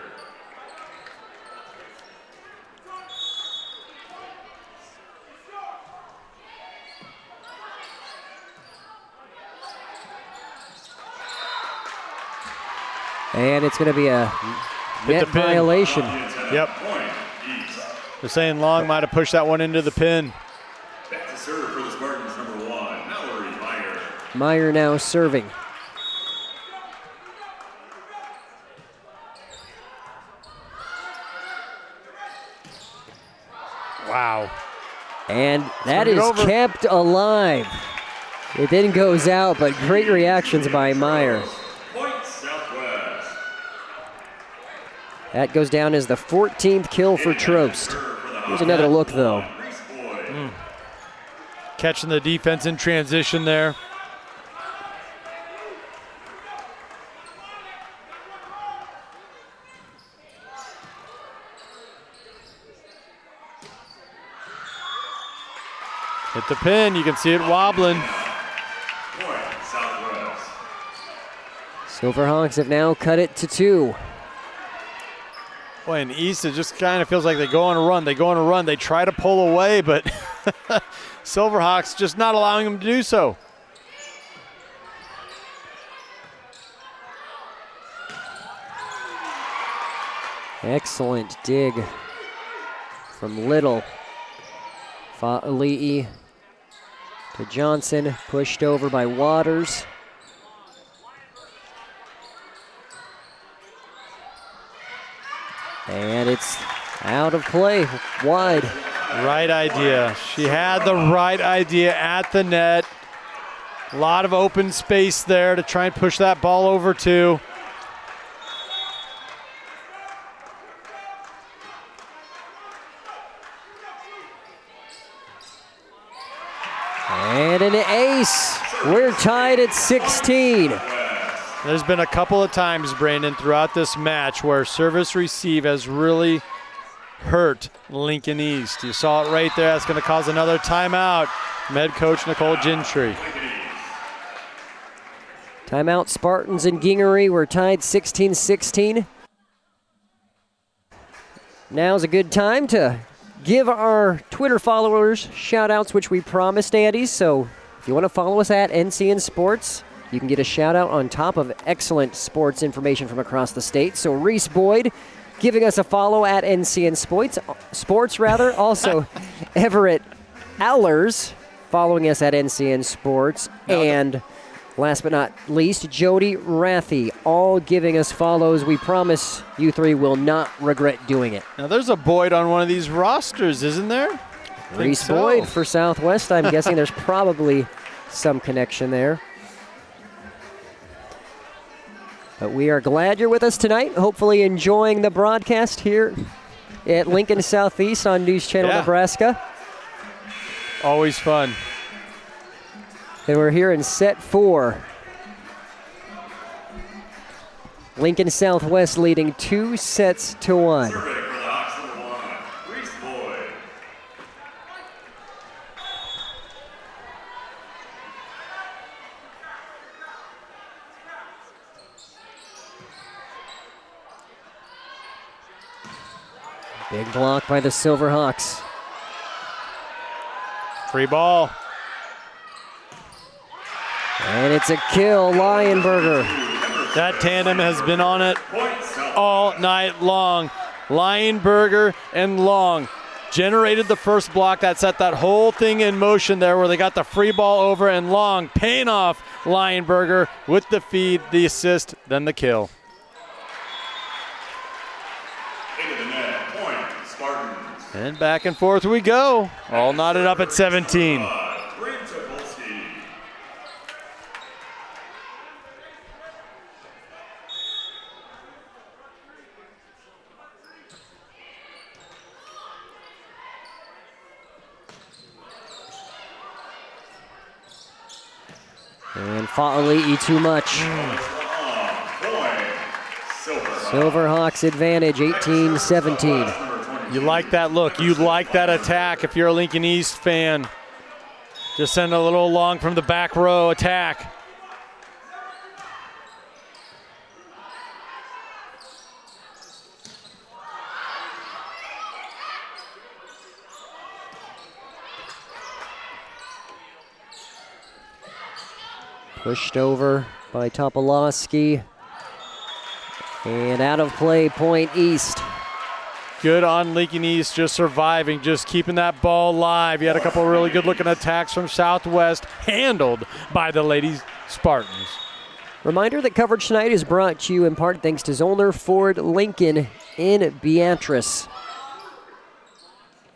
And it's going to be a net violation. Yep. They're saying Long might have pushed that one into the pin. Back to serve for the Spartans, number 1, Mallory Meyer. Meyer now serving. Wow. And that is kept alive. It then goes out, but great reactions by Meyer. Point Southwest. That goes down as the 14th kill for Trost. Here's another look, though. Catching the defense in transition there. Hit the pin, you can see it wobbling. Point Southwest. Silverhawks have now cut it to 2. Boy, and East, it just kind of feels like they go on a run. They go on a run. They try to pull away, but Silverhawks just not allowing them to do so. Excellent dig from Little. Fa'ali'i to Johnson, pushed over by Waters. And it's out of play, wide. Right idea. She had the right idea at the net. A lot of open space there to try and push that ball over to. And an ace. We're tied at 16. There's been a couple of times, Brandon, throughout this match where service receive has really hurt Lincoln East. You saw it right there. That's going to cause another timeout from head coach Nicole Gentry. Timeout, Spartans and Gingery. We're tied 16-16. Now's a good time to give our Twitter followers shout-outs, which we promised, Andy. So if you want to follow us at NCN Sports, you can get a shout-out on top of excellent sports information from across the state. So Reese Boyd giving us a follow at NCN Sports. Also, Everett Allers following us at NCN Sports. And last but not least, Jody Rathie, all giving us follows. We promise you three will not regret doing it. Now there's a Boyd on one of these rosters, isn't there? Reese Boyd for Southwest. I'm guessing there's probably some connection there. But we are glad you're with us tonight. Hopefully enjoying the broadcast here at Lincoln Southeast on News Channel Nebraska. Always fun. And we're here in set 4. Lincoln Southwest leading 2-1. Survey for the Hawks number 1, Reese Boyd. Big block by the Silverhawks. Free ball. And it's a kill, Lionberger. That tandem has been on it all night long. Lionberger and Long generated the first block that set that whole thing in motion there, where they got the free ball over, and Long paying off Lionberger with the feed, the assist, then the kill. Into the net, point, Spartans. And back and forth we go. All knotted up at 17. And Fa'ali'i too much. Silverhawks advantage, 18-17. You like that look. You like that attack if you're a Lincoln East fan. Just send a little Long from the back row attack. Pushed over by Topolowski. And out of play, point East. Good on Lincoln East, just surviving, just keeping that ball live. You had a couple of really good-looking attacks from Southwest, handled by the Lady Spartans. Reminder that coverage tonight is brought to you in part thanks to Zollner Ford Lincoln in Beatrice.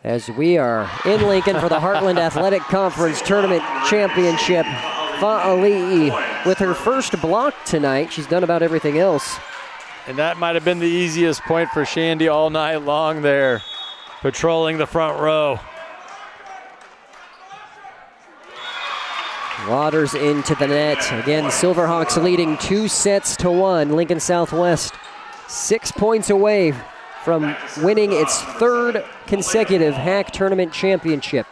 As we are in Lincoln for the Heartland Athletic Conference Tournament Championship. Fa'ali'i with her first block tonight. She's done about everything else. And that might have been the easiest point for Shandy all night long there, patrolling the front row. Waters into the net. Again, Silverhawks leading 2-1. Lincoln Southwest 6 points away from winning its third consecutive HAC Tournament Championship.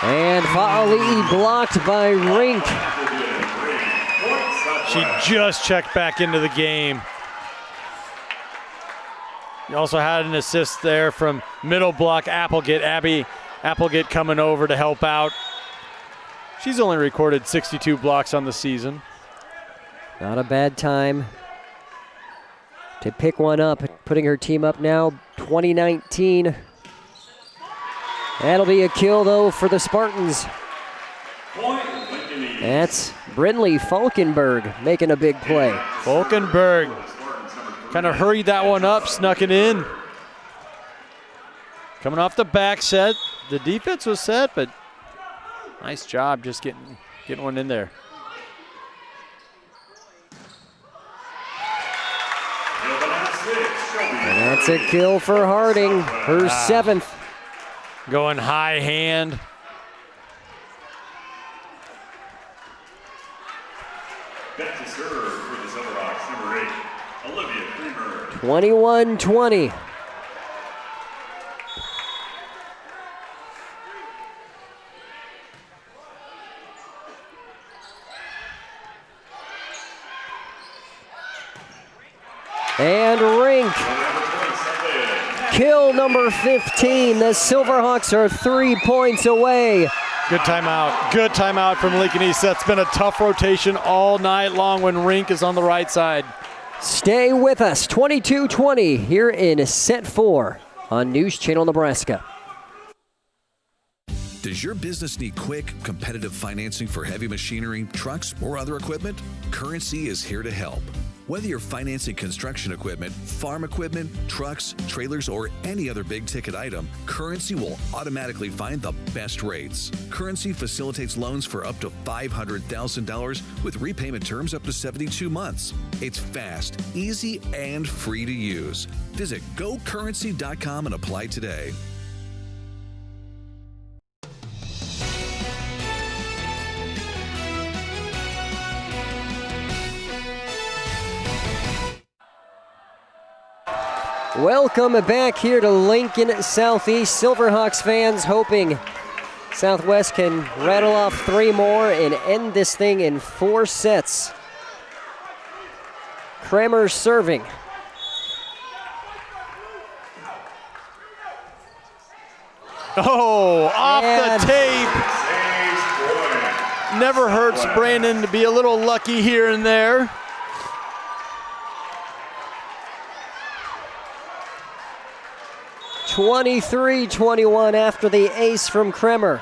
And Fa'ali'i blocked by Rink. She just checked back into the game. You also had an assist there from middle block Applegate. Abby Applegate coming over to help out. She's only recorded 62 blocks on the season. Not a bad time to pick one up, putting her team up now 2019. That'll be a kill, though, for the Spartans. That's Brindley Falkenberg making a big play. Falkenberg kind of hurried that one up, snuck it in. Coming off the back set. The defense was set, but nice job just getting one in there. And that's a kill for Harding, her seventh. Going high hand. Back to serve for the Silverhawks, number 8, Olivia Creamer. 21-20. And Rink. Kill number 15. The Silverhawks are 3 points away. Good timeout. Good timeout from Lincoln East. That's been a tough rotation all night long when Rink is on the right side. Stay with us. 22-20 here in set 4 on News Channel Nebraska. Does your business need quick, competitive financing for heavy machinery, trucks, or other equipment? Currency is here to help. Whether you're financing construction equipment, farm equipment, trucks, trailers, or any other big-ticket item, Currency will automatically find the best rates. Currency facilitates loans for up to $500,000 with repayment terms up to 72 months. It's fast, easy, and free to use. Visit GoCurrency.com and apply today. Welcome back here to Lincoln Southeast. Silverhawks fans hoping Southwest can rattle off 3 more and end this thing in 4 sets. Kramer serving. Oh, off the tape. Never hurts Brandon to be a little lucky here and there. (23-21) after the ace from Kremer.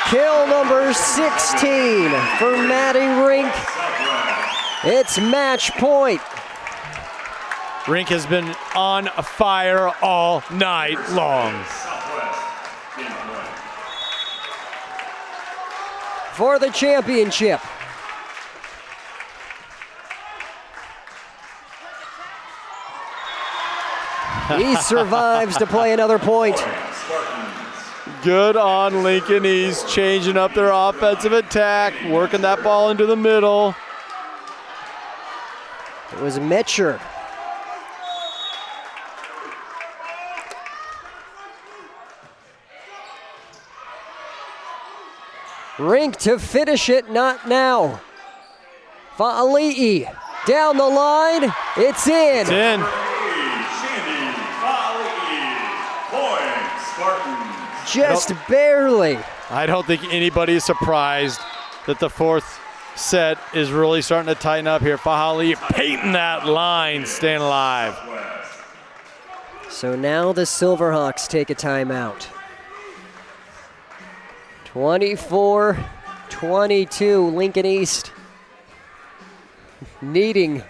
Kill number 16 for Maddie Rink. It's match point. Rink has been on fire all night long. For the championship. He survives to play another point. Good on Lincoln East, changing up their offensive attack, working that ball into the middle. It was Metcher. Rink to finish it, not now. Fa'ali'i down the line, it's in. It's in. Just barely. I don't think anybody is surprised that the 4th set is really starting to tighten up here. Fa'ali'i painting that line, staying alive. So now the Silverhawks take a timeout. 24-22, Lincoln East needing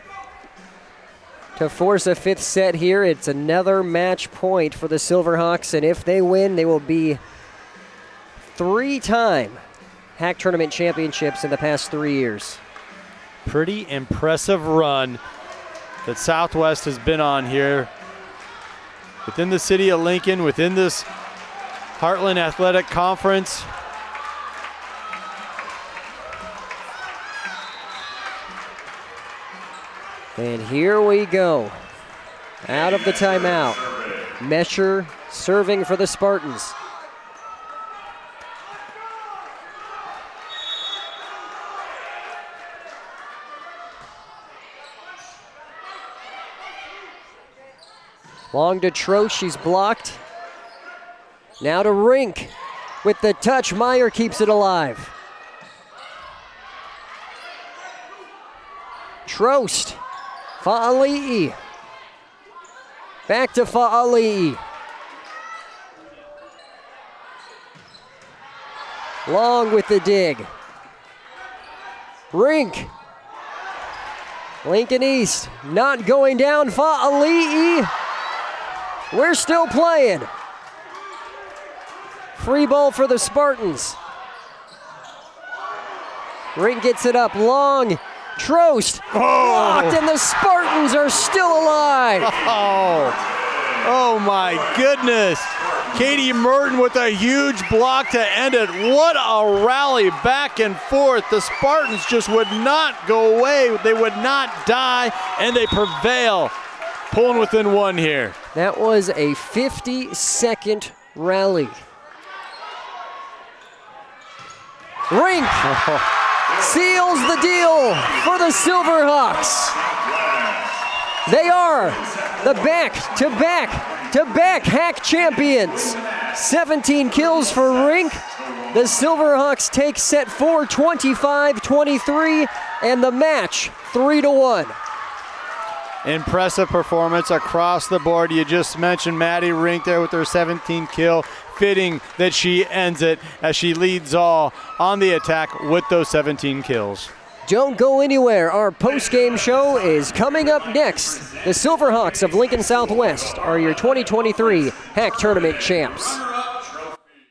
to force a 5th set here. It's another match point for the Silverhawks, and if they win, they will be 3-time HAC tournament championships in the past 3 years. Pretty impressive run that Southwest has been on here within the city of Lincoln, within this Heartland Athletic Conference. And here we go. Out of the timeout. Mesher serving for the Spartans. Long to Troche, she's blocked. Now to Rink. With the touch, Meyer keeps it alive. Trost. Fa'ali'i. Back to Fa'ali'i. Long with the dig. Rink. Lincoln East not going down. Fa'ali'i. We're still playing. Free ball for the Spartans. Rink gets it up long. Trost blocked, and the Spartans are still alive. Oh my goodness. Katie Merton with a huge block to end it. What a rally back and forth. The Spartans just would not go away. They would not die, and they prevail. Pulling within 1 here. That was a 50-second rally. Rink seals the deal for the Silverhawks. They are the back-to-back HAC champions. 17 kills for Rink. The Silverhawks take set 4, 25-23, and the match 3-1. Impressive performance across the board. You just mentioned Maddie Rink there with her 17th kill. Fitting that she ends it as she leads all on the attack with those 17 kills. Don't go anywhere. Our post-game show is coming up next. The Silverhawks of Lincoln Southwest are your 2023 HAC Tournament champs.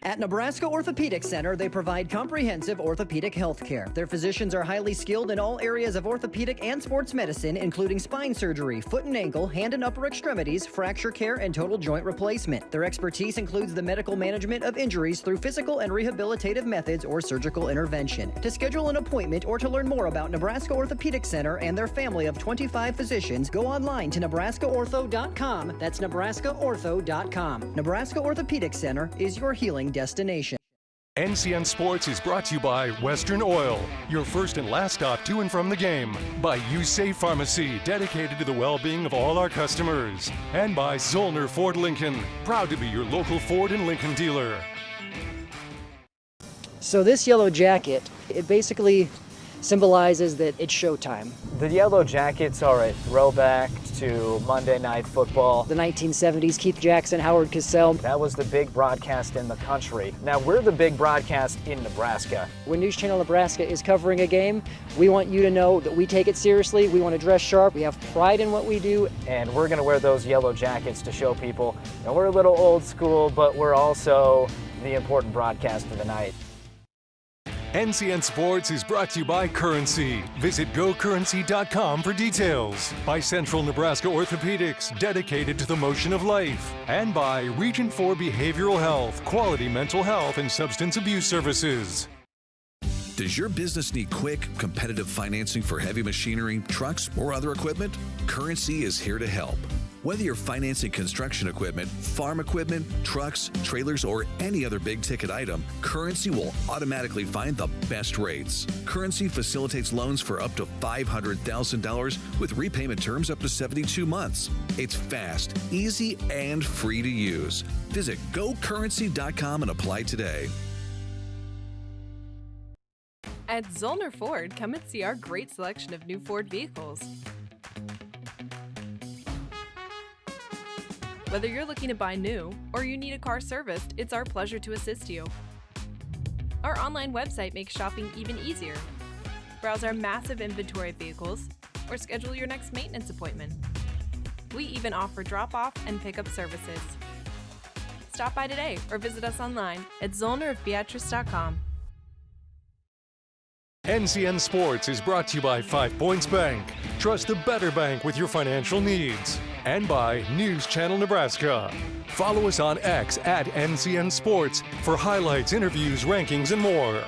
At Nebraska Orthopedic Center, they provide comprehensive orthopedic health care. Their physicians are highly skilled in all areas of orthopedic and sports medicine, including spine surgery, foot and ankle, hand and upper extremities, fracture care, and total joint replacement. Their expertise includes the medical management of injuries through physical and rehabilitative methods or surgical intervention. To schedule an appointment or to learn more about Nebraska Orthopedic Center and their family of 25 physicians, go online to nebraskaortho.com. That's nebraskaortho.com. Nebraska Orthopedic Center is your healing destination. NCN Sports is brought to you by Western Oil, your first and last stop to and from the game. By USafe Pharmacy, dedicated to the well-being of all our customers. And by Zollner Ford Lincoln, proud to be your local Ford and Lincoln dealer. So this yellow jacket, it basically symbolizes that it's showtime. The Yellow Jackets are a throwback to Monday Night Football. The 1970s, Keith Jackson, Howard Cosell. That was the big broadcast in the country. Now we're the big broadcast in Nebraska. When News Channel Nebraska is covering a game, we want you to know that we take it seriously. We want to dress sharp. We have pride in what we do. And we're going to wear those yellow jackets to show people, you know, we're a little old school, but we're also the important broadcast of the night. NCN Sports is brought to you by Currency. Visit gocurrency.com for details. By Central Nebraska Orthopedics, dedicated to the motion of life. And by Region 4 Behavioral Health, quality mental health and substance abuse services. Does your business need quick, competitive financing for heavy machinery, trucks, or other equipment? Currency is here to help. Whether you're financing construction equipment, farm equipment, trucks, trailers, or any other big-ticket item, Currency will automatically find the best rates. Currency facilitates loans for up to $500,000 with repayment terms up to 72 months. It's fast, easy, and free to use. Visit gocurrency.com and apply today. At Zollner Ford, come and see our great selection of new Ford vehicles. Whether you're looking to buy new or you need a car serviced, it's our pleasure to assist you. Our online website makes shopping even easier. Browse our massive inventory of vehicles or schedule your next maintenance appointment. We even offer drop-off and pickup services. Stop by today or visit us online at zollnerofbeatrice.com. NCN Sports is brought to you by 5 Points Bank. Trust the better bank with your financial needs. And by News Channel Nebraska. Follow us on X at NCN Sports for highlights, interviews, rankings, and more.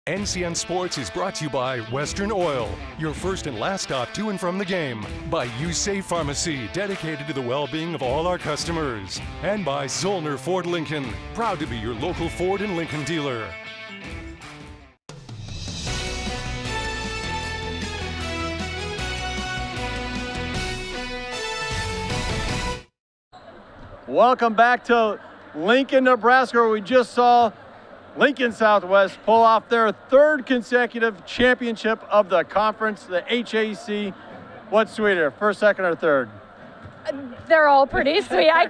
NCN Sports is brought to you by Western Oil, your first and last stop to and from the game. By USafe Pharmacy, dedicated to the well-being of all our customers. And by Zollner Ford Lincoln, proud to be your local Ford and Lincoln dealer. Welcome back to Lincoln, Nebraska, where we just saw Lincoln Southwest pull off their third consecutive championship of the conference, the HAC. What's sweeter, first, second, or third? They're all pretty sweet. I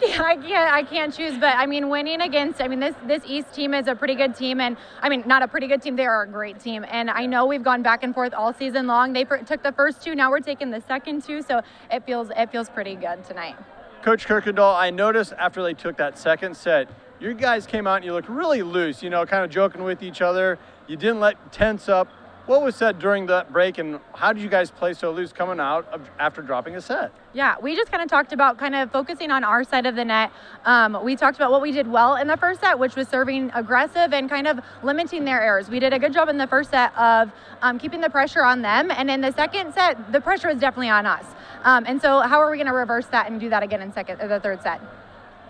can't choose, but I mean, winning against, this East team is a pretty good team, and not a pretty good team. They are a great team, and I know we've gone back and forth all season long. They took the first two, now we're taking the second two, so it feels pretty good tonight. Coach Kirkendall, I noticed after they took that second set, you guys came out and you looked really loose, kind of joking with each other. You didn't let tense up. What was said during that break, and how did you guys play so loose coming out after dropping a set? Yeah, we just kind of talked about kind of focusing on our side of the net. We talked about what we did well in the first set, which was serving aggressive and kind of limiting their errors. We did a good job in the first set of keeping the pressure on them, and in the second set, the pressure was definitely on us. And so how are we going to reverse that and do that again in the third set?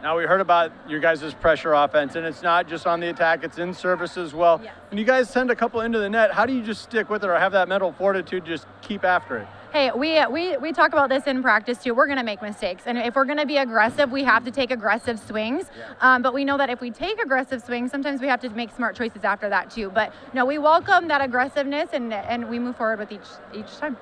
Now, we heard about your guys' pressure offense, and it's not just on the attack, it's in service as well. Yes. When you guys send a couple into the net, how do you just stick with it or have that mental fortitude to just keep after it? Hey, we talk about this in practice too. We're going to make mistakes, and if we're going to be aggressive, we have to take aggressive swings. Yeah. But we know that if we take aggressive swings, sometimes we have to make smart choices after that too. But no, we welcome that aggressiveness, and we move forward with each time.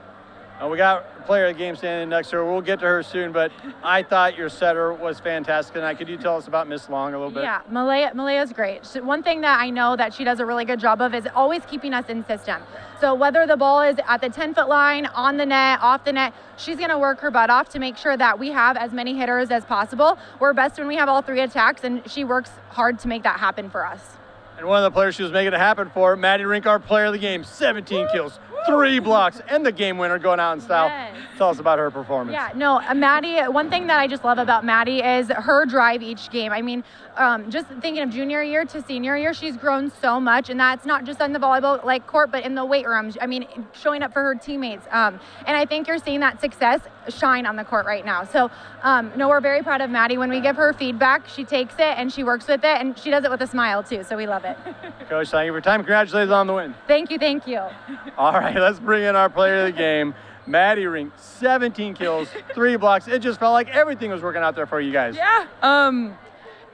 We got player of the game standing next to her. We'll get to her soon, but I thought your setter was fantastic tonight. Could you tell us about Miss Long a little bit? Yeah, Malaya's great. One thing that I know that she does a really good job of is always keeping us in system. So whether the ball is at the 10-foot line, on the net, off the net, she's going to work her butt off to make sure that we have as many hitters as possible. We're best when we have all 3 attacks, and she works hard to make that happen for us. And one of the players she was making it happen for, Maddie Rink, our player of the game, 17 kills, 3 blocks, and the game winner going out in style. Yes. Tell us about her performance. Yeah, no, Maddie, one thing that I just love about Maddie is her drive each game. I mean, just thinking of junior year to senior year, she's grown so much, and that's not just on the volleyball court, but in the weight rooms. I mean, showing up for her teammates. And I think you're seeing that success shine on the court right now. So, no, we're very proud of Maddie. When we give her feedback, she takes it and she works with it, and she does it with a smile too, so we love it. Coach, thank you for your time. Congratulations on the win. Thank you. All right, let's bring in our player of the game, Maddie Rink, 17 kills, 3 blocks. It just felt like everything was working out there for you guys. Yeah,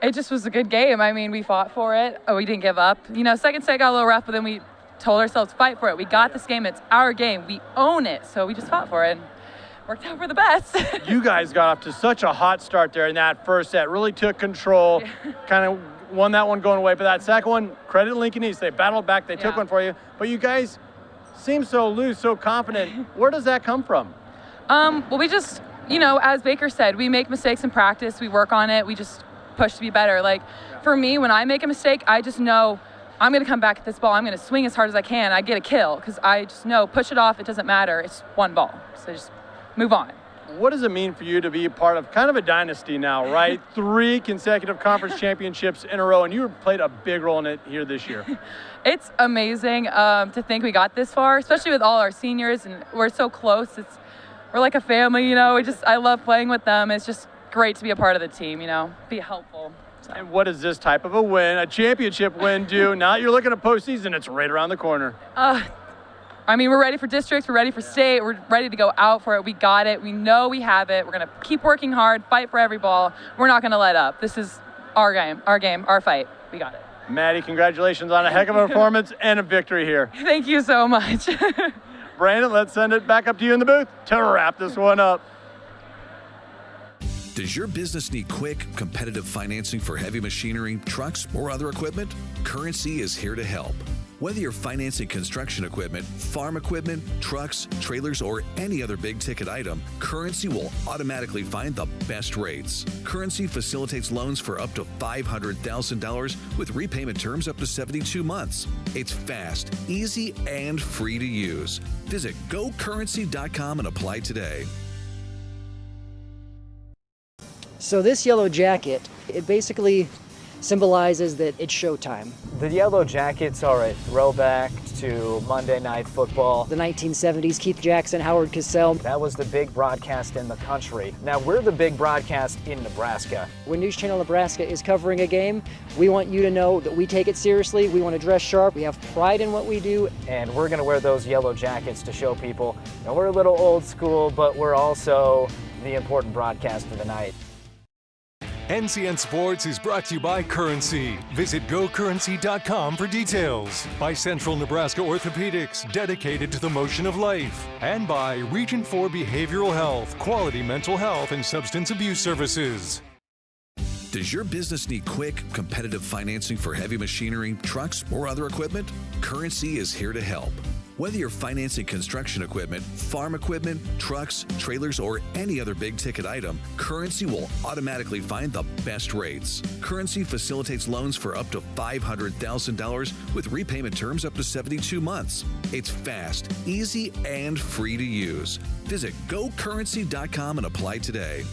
it just was a good game. I mean, we fought for it. We didn't give up. You know, second set got a little rough, but then we told ourselves, fight for it. We got this game. It's our game. We own it. So we just fought for it. Worked out for the best. You guys got off to such a hot start there in that first set. Really took control, kind of won that one going away. But that second one, credit Lincoln East. They battled back. They took one for you. But you guys seem so loose, so confident. Where does that come from? Well, we just, you know, as Baker said, we make mistakes in practice. We work on it. We just push to be better. Like, for me, when I make a mistake, I just know I'm going to come back at this ball. I'm going to swing as hard as I can. I get a kill because I just know, push it off. It doesn't matter. It's one ball. So just move on. What does it mean for you to be part of kind of a dynasty now, right? 3 consecutive conference championships in a row, and you played a big role in it here this year. It's amazing to think we got this far, especially with all our seniors, and we're so close. We're like a family, you know. I love playing with them. It's just great to be a part of the team, you know, be helpful. So. And what does this type of a win, a championship win, do? Now you're looking at postseason, it's right around the corner. I mean, we're ready for districts, we're ready for state, we're ready to go out for it. We got it, we know we have it. We're going to keep working hard, fight for every ball. We're not going to let up. This is our game, our fight. We got it. Maddie, congratulations on a heck of a performance and a victory here. Thank you so much. Brandon, let's send it back up to you in the booth to wrap this one up. Does your business need quick, competitive financing for heavy machinery, trucks, or other equipment? Currency is here to help. Whether you're financing construction equipment, farm equipment, trucks, trailers, or any other big-ticket item, Currency will automatically find the best rates. Currency facilitates loans for up to $500,000 with repayment terms up to 72 months. It's fast, easy, and free to use. Visit gocurrency.com and apply today. So this yellow jacket, it basically symbolizes that it's showtime. The yellow jackets are a throwback to Monday Night Football. The 1970s, Keith Jackson, Howard Cosell. That was the big broadcast in the country. Now we're the big broadcast in Nebraska. When News Channel Nebraska is covering a game, we want you to know that we take it seriously. We want to dress sharp. We have pride in what we do. And we're going to wear those yellow jackets to show people, you know, we're a little old school, but we're also the important broadcast of the night. NCN Sports is brought to you by Currency. Visit gocurrency.com for details. By Central Nebraska Orthopedics, dedicated to the motion of life. And by Region 4 Behavioral Health, quality mental health and substance abuse services. Does your business need quick, competitive financing for heavy machinery, trucks, or other equipment? Currency is here to help. Whether you're financing construction equipment, farm equipment, trucks, trailers, or any other big-ticket item, Currency will automatically find the best rates. Currency facilitates loans for up to $500,000 with repayment terms up to 72 months. It's fast, easy, and free to use. Visit gocurrency.com and apply today.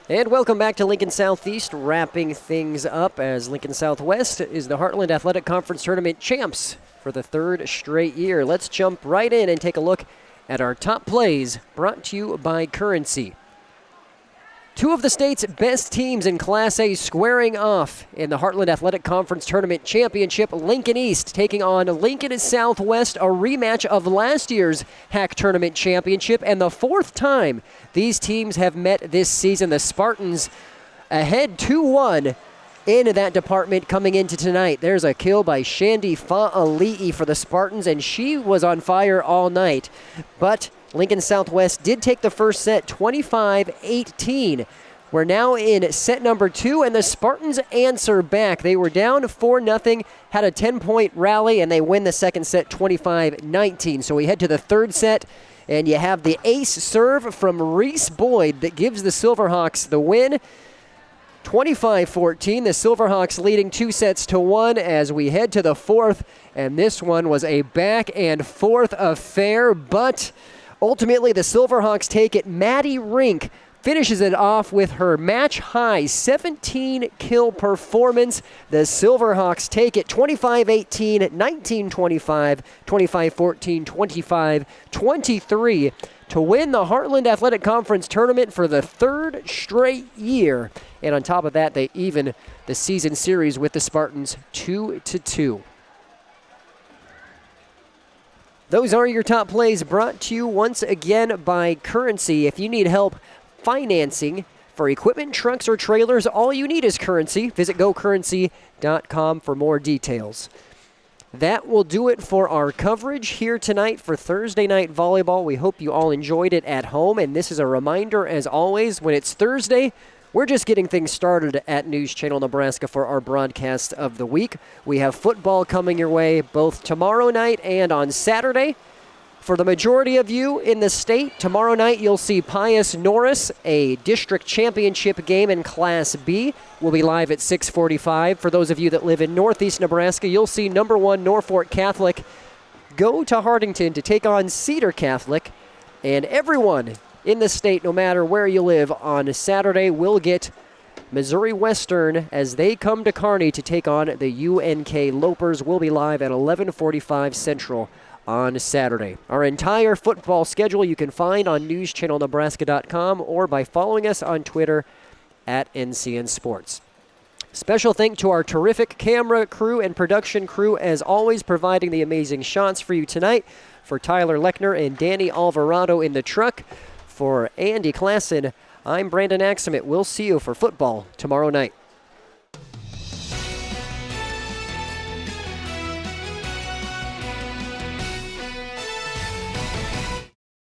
And welcome back to Lincoln Southeast, wrapping things up as Lincoln Southwest is the Heartland Athletic Conference Tournament champs for the third straight year. Let's jump right in and take a look at our top plays brought to you by Currency. Two of the state's best teams in Class A squaring off in the Heartland Athletic Conference Tournament Championship. Lincoln East taking on Lincoln Southwest, a rematch of last year's HAC Tournament Championship, and the fourth time these teams have met this season. The Spartans ahead 2-1 in that department coming into tonight. There's a kill by Shandy Fa'ali'i for the Spartans, and she was on fire all night. But Lincoln Southwest did take the first set 25-18. We're now in set number 2, and the Spartans answer back. They were down 4-0, had a 10-point rally, and they win the second set 25-19. So we head to the third set, and you have the ace serve from Reese Boyd that gives the Silverhawks the win. 25-14, the Silverhawks leading 2-1 as we head to the fourth, and this one was a back and forth affair, but ultimately the Silverhawks take it. Maddie Rink finishes it off with her match-high 17-kill performance. The Silverhawks take it 25-18, 19-25, 25-14, 25-23 to win the Heartland Athletic Conference Tournament for the third straight year. And on top of that, they even the season series with the Spartans 2-2. Those are your top plays brought to you once again by Currency. If you need help financing for equipment, trucks, or trailers, all you need is Currency. Visit gocurrency.com for more details. That will do it for our coverage here tonight for Thursday Night Volleyball. We hope you all enjoyed it at home, and this is a reminder, as always, when it's Thursday, we're just getting things started at News Channel Nebraska for our broadcast of the week. We have football coming your way both tomorrow night and on Saturday. For the majority of you in the state, tomorrow night you'll see Pius Norris, a district championship game in Class B. We'll be live at 6:45. For those of you that live in northeast Nebraska, you'll see number 1 Norfolk Catholic go to Hardington to take on Cedar Catholic. And everyone in the state, no matter where you live, on Saturday will get Missouri Western as they come to Kearney to take on the UNK Lopers. We'll be live at 11:45 Central on Saturday. Our entire football schedule you can find on newschannelnebraska.com or by following us on Twitter at NCN Sports. Special thank to our terrific camera crew and production crew, as always, providing the amazing shots for you tonight. For Tyler Lechner and Danny Alvarado in the truck, for Andy Klassen, I'm Brandon Axemet. We'll see you for football tomorrow night.